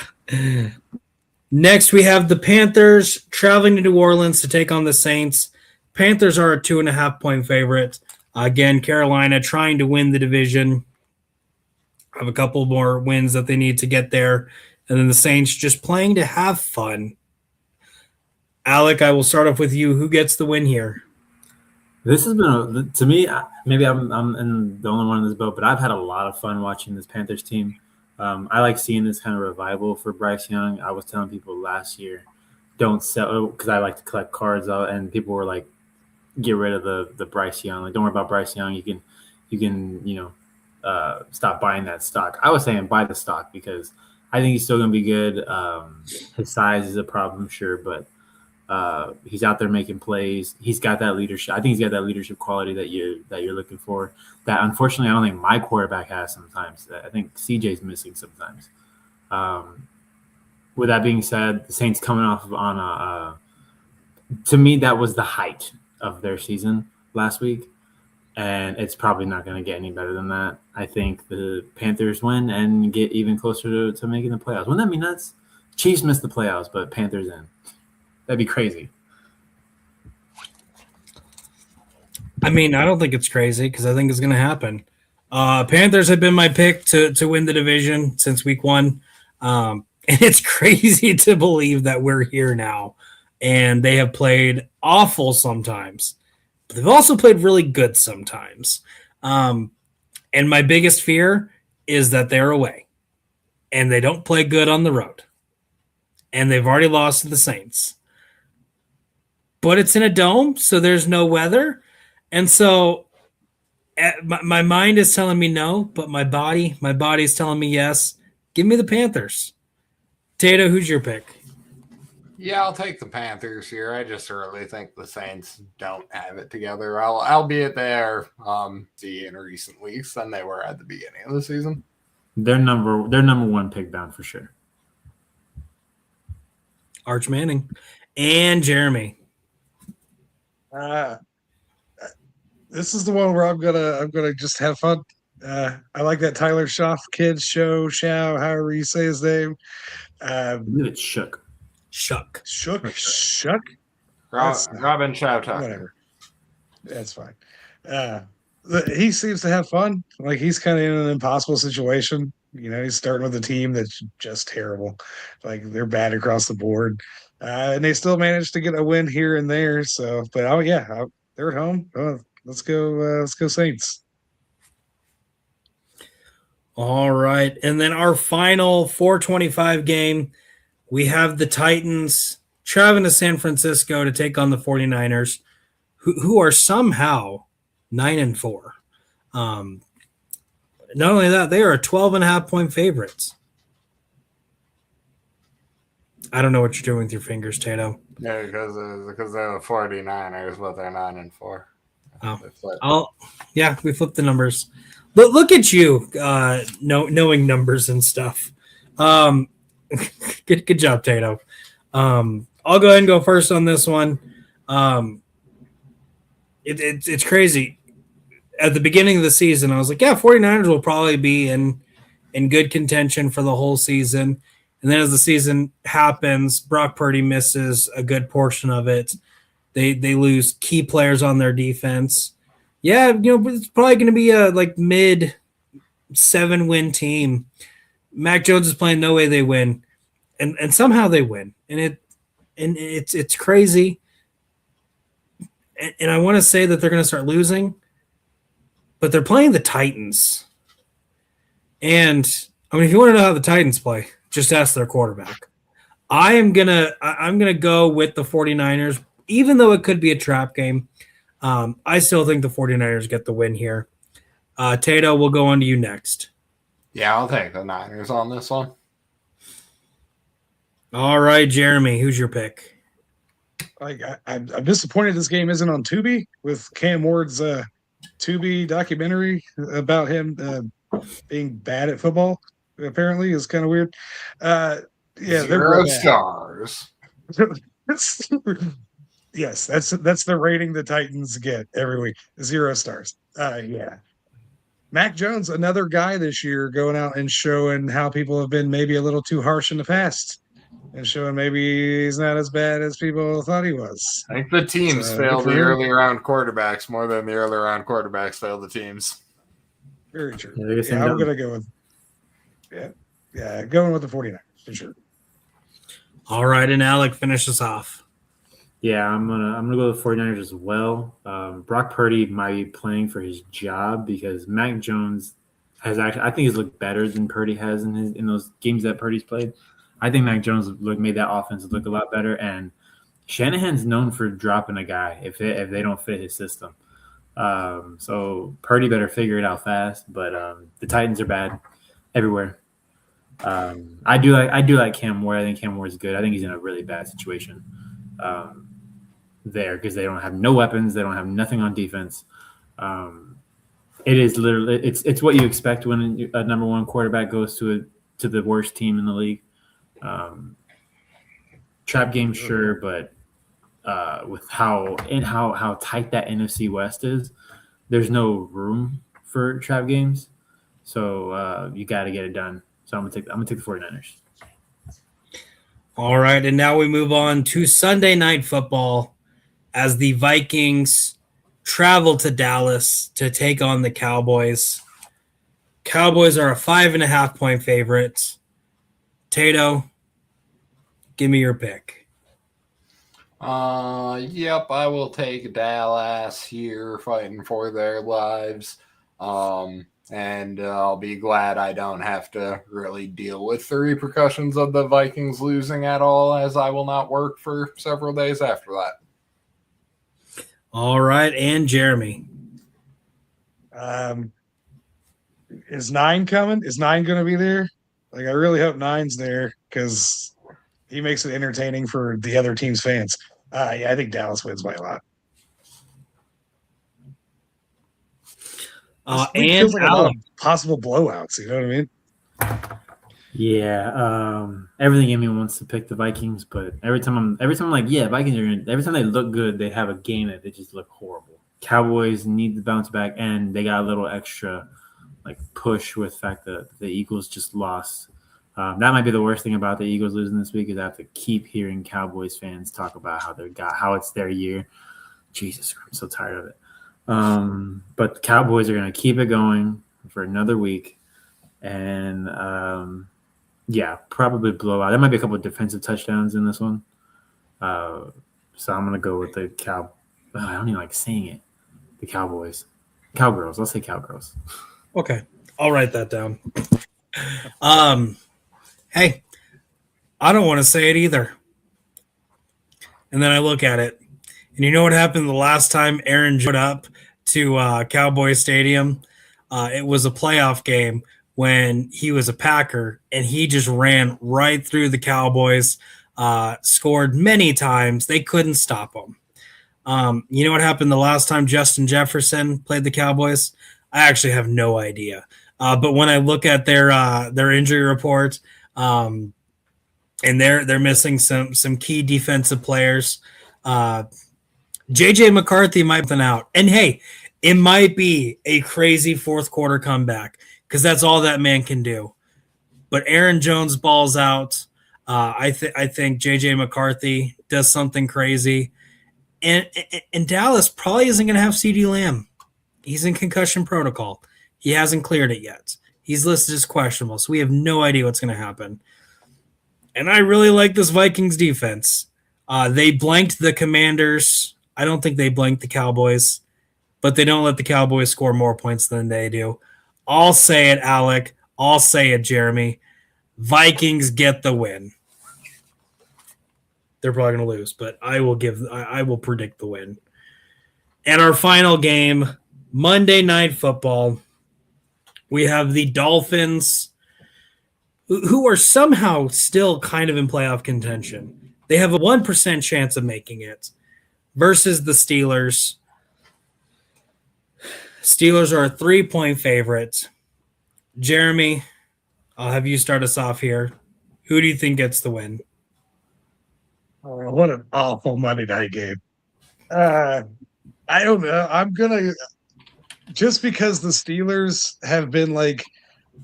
Next, we have the Panthers traveling to New Orleans to take on the Saints. Panthers are a 2.5-point favorite. Again, Carolina trying to win the division. Have a couple more wins that they need to get there. And then the Saints just playing to have fun. Alec, I will start off with you. Who gets the win here? This has been, to me, maybe I'm the only one in this boat, but I've had a lot of fun watching this Panthers team. I like seeing this kind of revival for Bryce Young. I was telling people last year, don't sell, because I like to collect cards out, and people were like, get rid of the Bryce Young. Like, don't worry about Bryce Young. You can stop buying that stock. I was saying buy the stock because I think he's still going to be good. His size is a problem, sure, but he's out there making plays. He's got that leadership. I think he's got that leadership quality that you're looking for. That unfortunately I don't think my quarterback has sometimes. I think CJ's missing sometimes. With that being said, the Saints coming off on a to me that was the height of their season last week, and it's probably not going to get any better than that. I think the Panthers win and get even closer to making the playoffs. Wouldn't that be nuts? Chiefs missed the playoffs, but Panthers in. That'd be crazy. I mean, I don't think it's crazy because I think it's going to happen. Panthers have been my pick to win the division since week one. And it's crazy to believe that we're here now. And they have played awful sometimes. But they've also played really good sometimes. And my biggest fear is that they're away. And they don't play good on the road. And they've already lost to the Saints. But it's in a dome, so there's no weather. And so my mind is telling me no, but my body is telling me yes. Give me the Panthers. Tato, who's your pick? Yeah, I'll take the Panthers here. I just really think the Saints don't have it together. Albeit they're in recent weeks than they were at the beginning of the season. They're number one pick down for sure. Arch Manning and Jeremy. This is the one where I'm gonna just have fun. I like that Tyler Schaff kid show, however you say his name. I believe it's Shook. Shuck. Shuck. Robin Shoutucker. Whatever. That's fine. He seems to have fun. Like he's kind of in an impossible situation. He's starting with a team that's just terrible. Like they're bad across the board, and they still managed to get a win here and there. So, but they're at home. Let's go Saints. All right. And then our final 425 game, we have the Titans traveling to San Francisco to take on the 49ers, who are somehow 9-4. Not only that, they are 12.5-point favorites. I don't know what you're doing with your fingers, Tato. Yeah, because they're the 49ers, but they're 9-4. We flipped the numbers. Look at you, knowing numbers and stuff. Good job, Tato. I'll go ahead and go first on this one. It's crazy. At the beginning of the season, I was like, 49ers will probably be in good contention for the whole season. And then as the season happens, Brock Purdy misses a good portion of it. They lose key players on their defense. Yeah, it's probably going to be a mid 7-win team. Mac Jones is playing no way they win, and somehow they win, and it's crazy. And I want to say that they're going to start losing, but they're playing the Titans. And if you want to know how the Titans play, just ask their quarterback. I'm gonna go with the 49ers, even though it could be a trap game. I still think the 49ers get the win here. Tato, we'll go on to you next. Yeah, I'll take the Niners on this one. All right, Jeremy, who's your pick? I'm disappointed this game isn't on Tubi with Cam Ward's Tubi documentary about him being bad at football. Apparently, is kind of weird. They're 0 stars. Yes, that's the rating the Titans get every week. 0 stars. Mac Jones, another guy this year going out and showing how people have been maybe a little too harsh in the past and showing maybe he's not as bad as people thought he was. I think the teams fail the early round quarterbacks more than the early round quarterbacks fail the teams. Very true. Yeah, I'm going to go with going with the 49ers for sure. All right, and Alec, finish us off. Yeah, I'm gonna go with the 49ers as well. Brock Purdy might be playing for his job because Mac Jones has actually, I think, he's looked better than Purdy has in those games that Purdy's played. I think Mac Jones made that offense look a lot better, and Shanahan's known for dropping a guy if they don't fit his system. So Purdy better figure it out fast. But the Titans are bad everywhere. I do like Cam Ward. I think Cam Ward's good. I think he's in a really bad situation there because they don't have no weapons. They don't have nothing on defense. It is literally it's what you expect when a number one quarterback goes to the worst team in the league. Trap game, sure, but with how tight that NFC West is, there's no room for trap games. So you got to get it done. So I'm gonna take the 49ers. All right, and now we move on to Sunday Night Football as the Vikings travel to Dallas to take on the Cowboys. Cowboys are a 5.5-point favorite. Tato, give me your pick. Yep, I will take Dallas here fighting for their lives. And I'll be glad I don't have to really deal with the repercussions of the Vikings losing at all, as I will not work for several days after that. All right, and Jeremy. Is 9 coming? Is 9 going to be there? I really hope 9's there because He makes it entertaining for the other team's fans. Yeah, I think Dallas wins by a lot. This week And feels like a lot Alec. of possible blowouts. You know what I mean? Yeah, everything in me wants to pick the Vikings, but every time I'm like, yeah, Vikings are gonna. Every time they look good, they have a game that they just look horrible. Cowboys need to bounce back, and they got a little extra like push with the fact that the Eagles just lost. That might be the worst thing about the Eagles losing this week is I have to keep hearing Cowboys fans talk about how it's their year. Jesus, I'm so tired of it. But the Cowboys are going to keep it going for another week, and yeah, probably blow out. There might be a couple of defensive touchdowns in this one, so I'm going to go with the I don't even like saying it. The Cowgirls. Let's say Cowgirls. Okay, I'll write that down. Hey, I don't want to say it either. And then I look at it, and you know what happened the last time Aaron showed up to Cowboy Stadium? It was a playoff game when he was a Packer, and he just ran right through the Cowboys, scored many times. They couldn't stop him. You know what happened the last time Justin Jefferson played the Cowboys? I actually have no idea. But when I look at their injury report, and they're missing some key defensive players. JJ McCarthy might be out, and hey, it might be a crazy fourth quarter comeback because that's all that man can do. But Aaron Jones balls out. I think JJ McCarthy does something crazy, and Dallas probably isn't going to have CeeDee Lamb. He's in concussion protocol. He hasn't cleared it yet. He's listed as questionable, so we have no idea what's going to happen. And I really like this Vikings defense. They blanked the Commanders. I don't think they blanked the Cowboys, but they don't let the Cowboys score more points than they do. I'll say it, Alec. I'll say it, Jeremy. Vikings get the win. They're probably going to lose, but I will predict the win. And our final game, Monday Night Football. We have the Dolphins, who are somehow still kind of in playoff contention. They have a 1% chance of making it versus the Steelers. Steelers are a 3-point favorite. Jeremy, I'll have you start us off here. Who do you think gets the win? Oh, what an awful Monday night game. I don't know. I'm going to – just because the Steelers have been like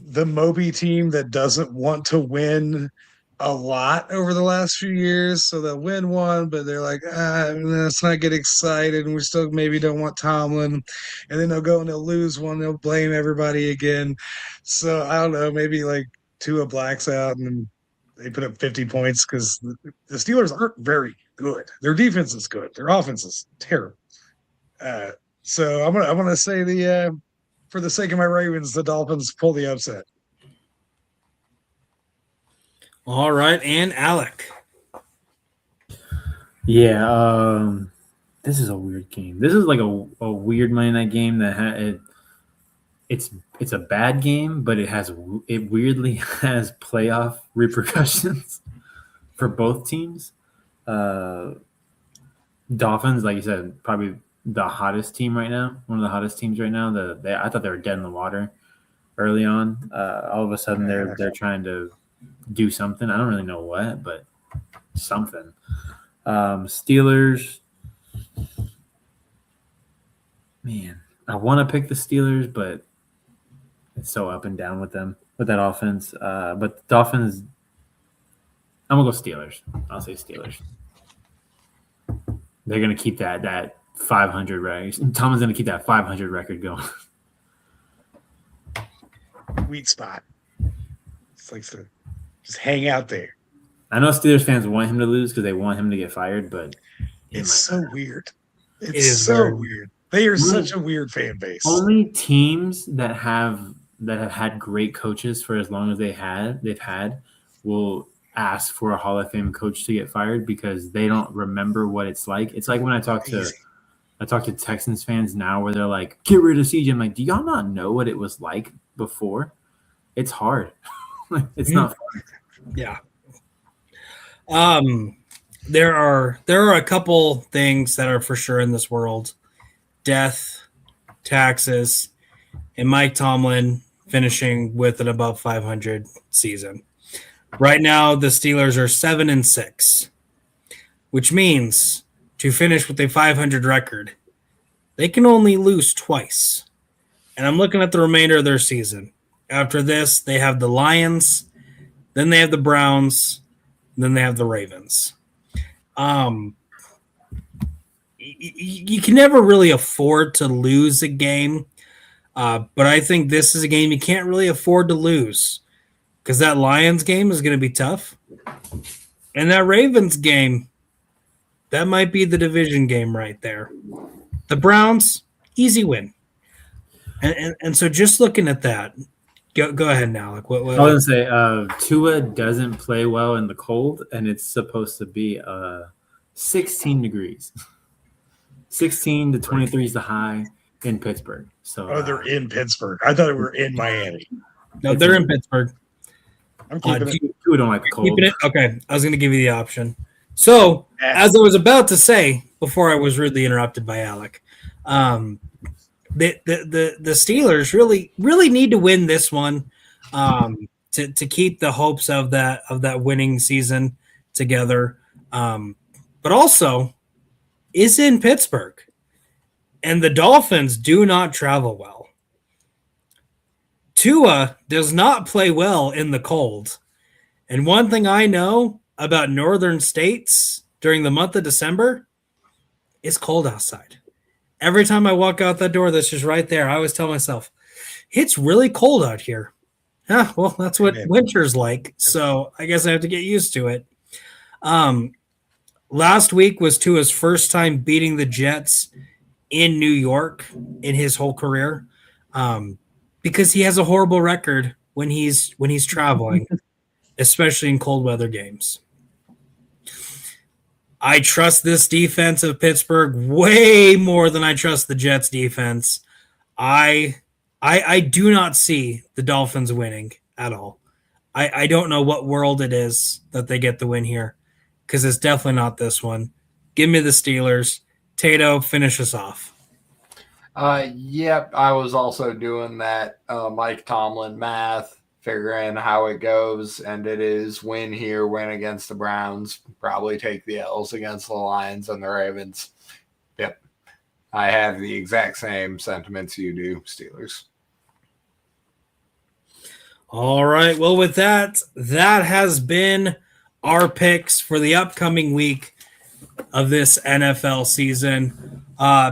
the Moby team that doesn't want to win a lot over the last few years. So they'll win one, but they're like, let's not get excited. And we still maybe don't want Tomlin. And then they'll go and they'll lose one. They'll blame everybody again. So I don't know, maybe like Tua blacks out and they put up 50 points because the Steelers aren't very good. Their defense is good. Their offense is terrible. So I'm gonna say for the sake of my Ravens, the Dolphins pull the upset. All right, and Alec. Yeah, this is a weird game. This is like a weird Monday night game that it's a bad game, but it weirdly has playoff repercussions for both teams. Dolphins, like you said, probably the hottest team right now. One of the hottest teams right now. I thought they were dead in the water early on. All of a sudden, they're trying to do something. I don't really know what, but something. Steelers. Man, I want to pick the Steelers, but it's so up and down with them, with that offense. But the Dolphins, I'm going to go Steelers. I'll say Steelers. They're going to keep that 500 record. Tomlin's going to keep that 500 record going. Weak spot. It's like to just hang out there. I know Steelers fans want him to lose because they want him to get fired, but it's so weird. It is so weird. They are such a weird fan base. Only teams that have had great coaches for as long as they've had will ask for a Hall of Fame coach to get fired because they don't remember what it's like. It's like when I talk to Texans fans now where they're like, get rid of CJ. I'm like, do y'all not know what it was like before? It's hard. It's not fun. Yeah. There are a couple things that are for sure in this world: death, taxes, and Mike Tomlin finishing with an above 500 season. Right now, the Steelers are 7-6, which means to finish with a 500 record, they can only lose twice. And I'm looking at the remainder of their season. After this, they have the Lions, then they have the Browns, then they have the Ravens. You can never really afford to lose a game, but I think this is a game you can't really afford to lose because that Lions game is going to be tough. And that Ravens game, that might be the division game right there. The Browns, easy win. And so just looking at that, go ahead now. Like what I was going to say, Tua doesn't play well in the cold, and it's supposed to be 16 degrees. 16 to 23 is the high in Pittsburgh. So they're in Pittsburgh. I thought they were in Miami. No, they're in Pittsburgh. I'm keeping it. Tua don't like the cold. Keeping it? Okay, I was going to give you the option. So, as I was about to say before I was rudely interrupted by Alec, the Steelers really need to win this one to keep the hopes of that winning season together. But also, is in Pittsburgh, and the Dolphins do not travel well. Tua does not play well in the cold. And one thing I know about northern states during the month of December, it's cold outside. Every time I walk out that door that's just right there, I always tell myself, it's really cold out here. Yeah, well, that's what winter's like. So I guess I have to get used to it. Last week was Tua's first time beating the Jets in New York in his whole career, because he has a horrible record when he's traveling, especially in cold weather games. I trust this defense of Pittsburgh way more than I trust the Jets defense. I do not see the Dolphins winning at all. I don't know what world it is that they get the win here, because it's definitely not this one. Give me the Steelers. Tato, finish us off. Yep, I was also doing that Mike Tomlin math, figuring how it goes, and it is win here, win against the Browns, probably take the L's against the Lions and the Ravens. Yep, I have the exact same sentiments you do, Steelers. All right, well, with that has been our picks for the upcoming week of this NFL season.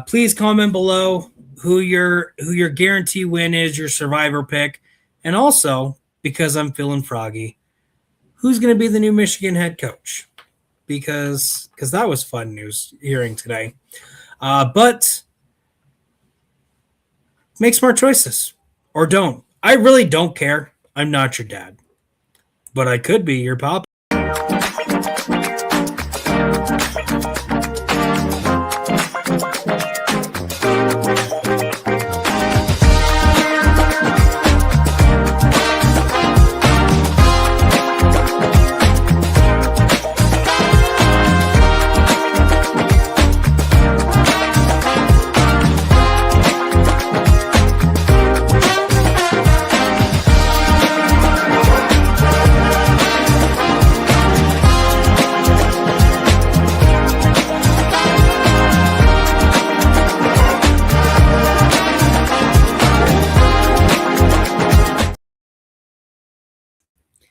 Please comment below who your guarantee win is, your survivor pick, and also, because I'm feeling froggy, who's going to be the new Michigan head coach? Because that was fun news hearing today. But make smart choices, or don't. I really don't care. I'm not your dad, but I could be your papa.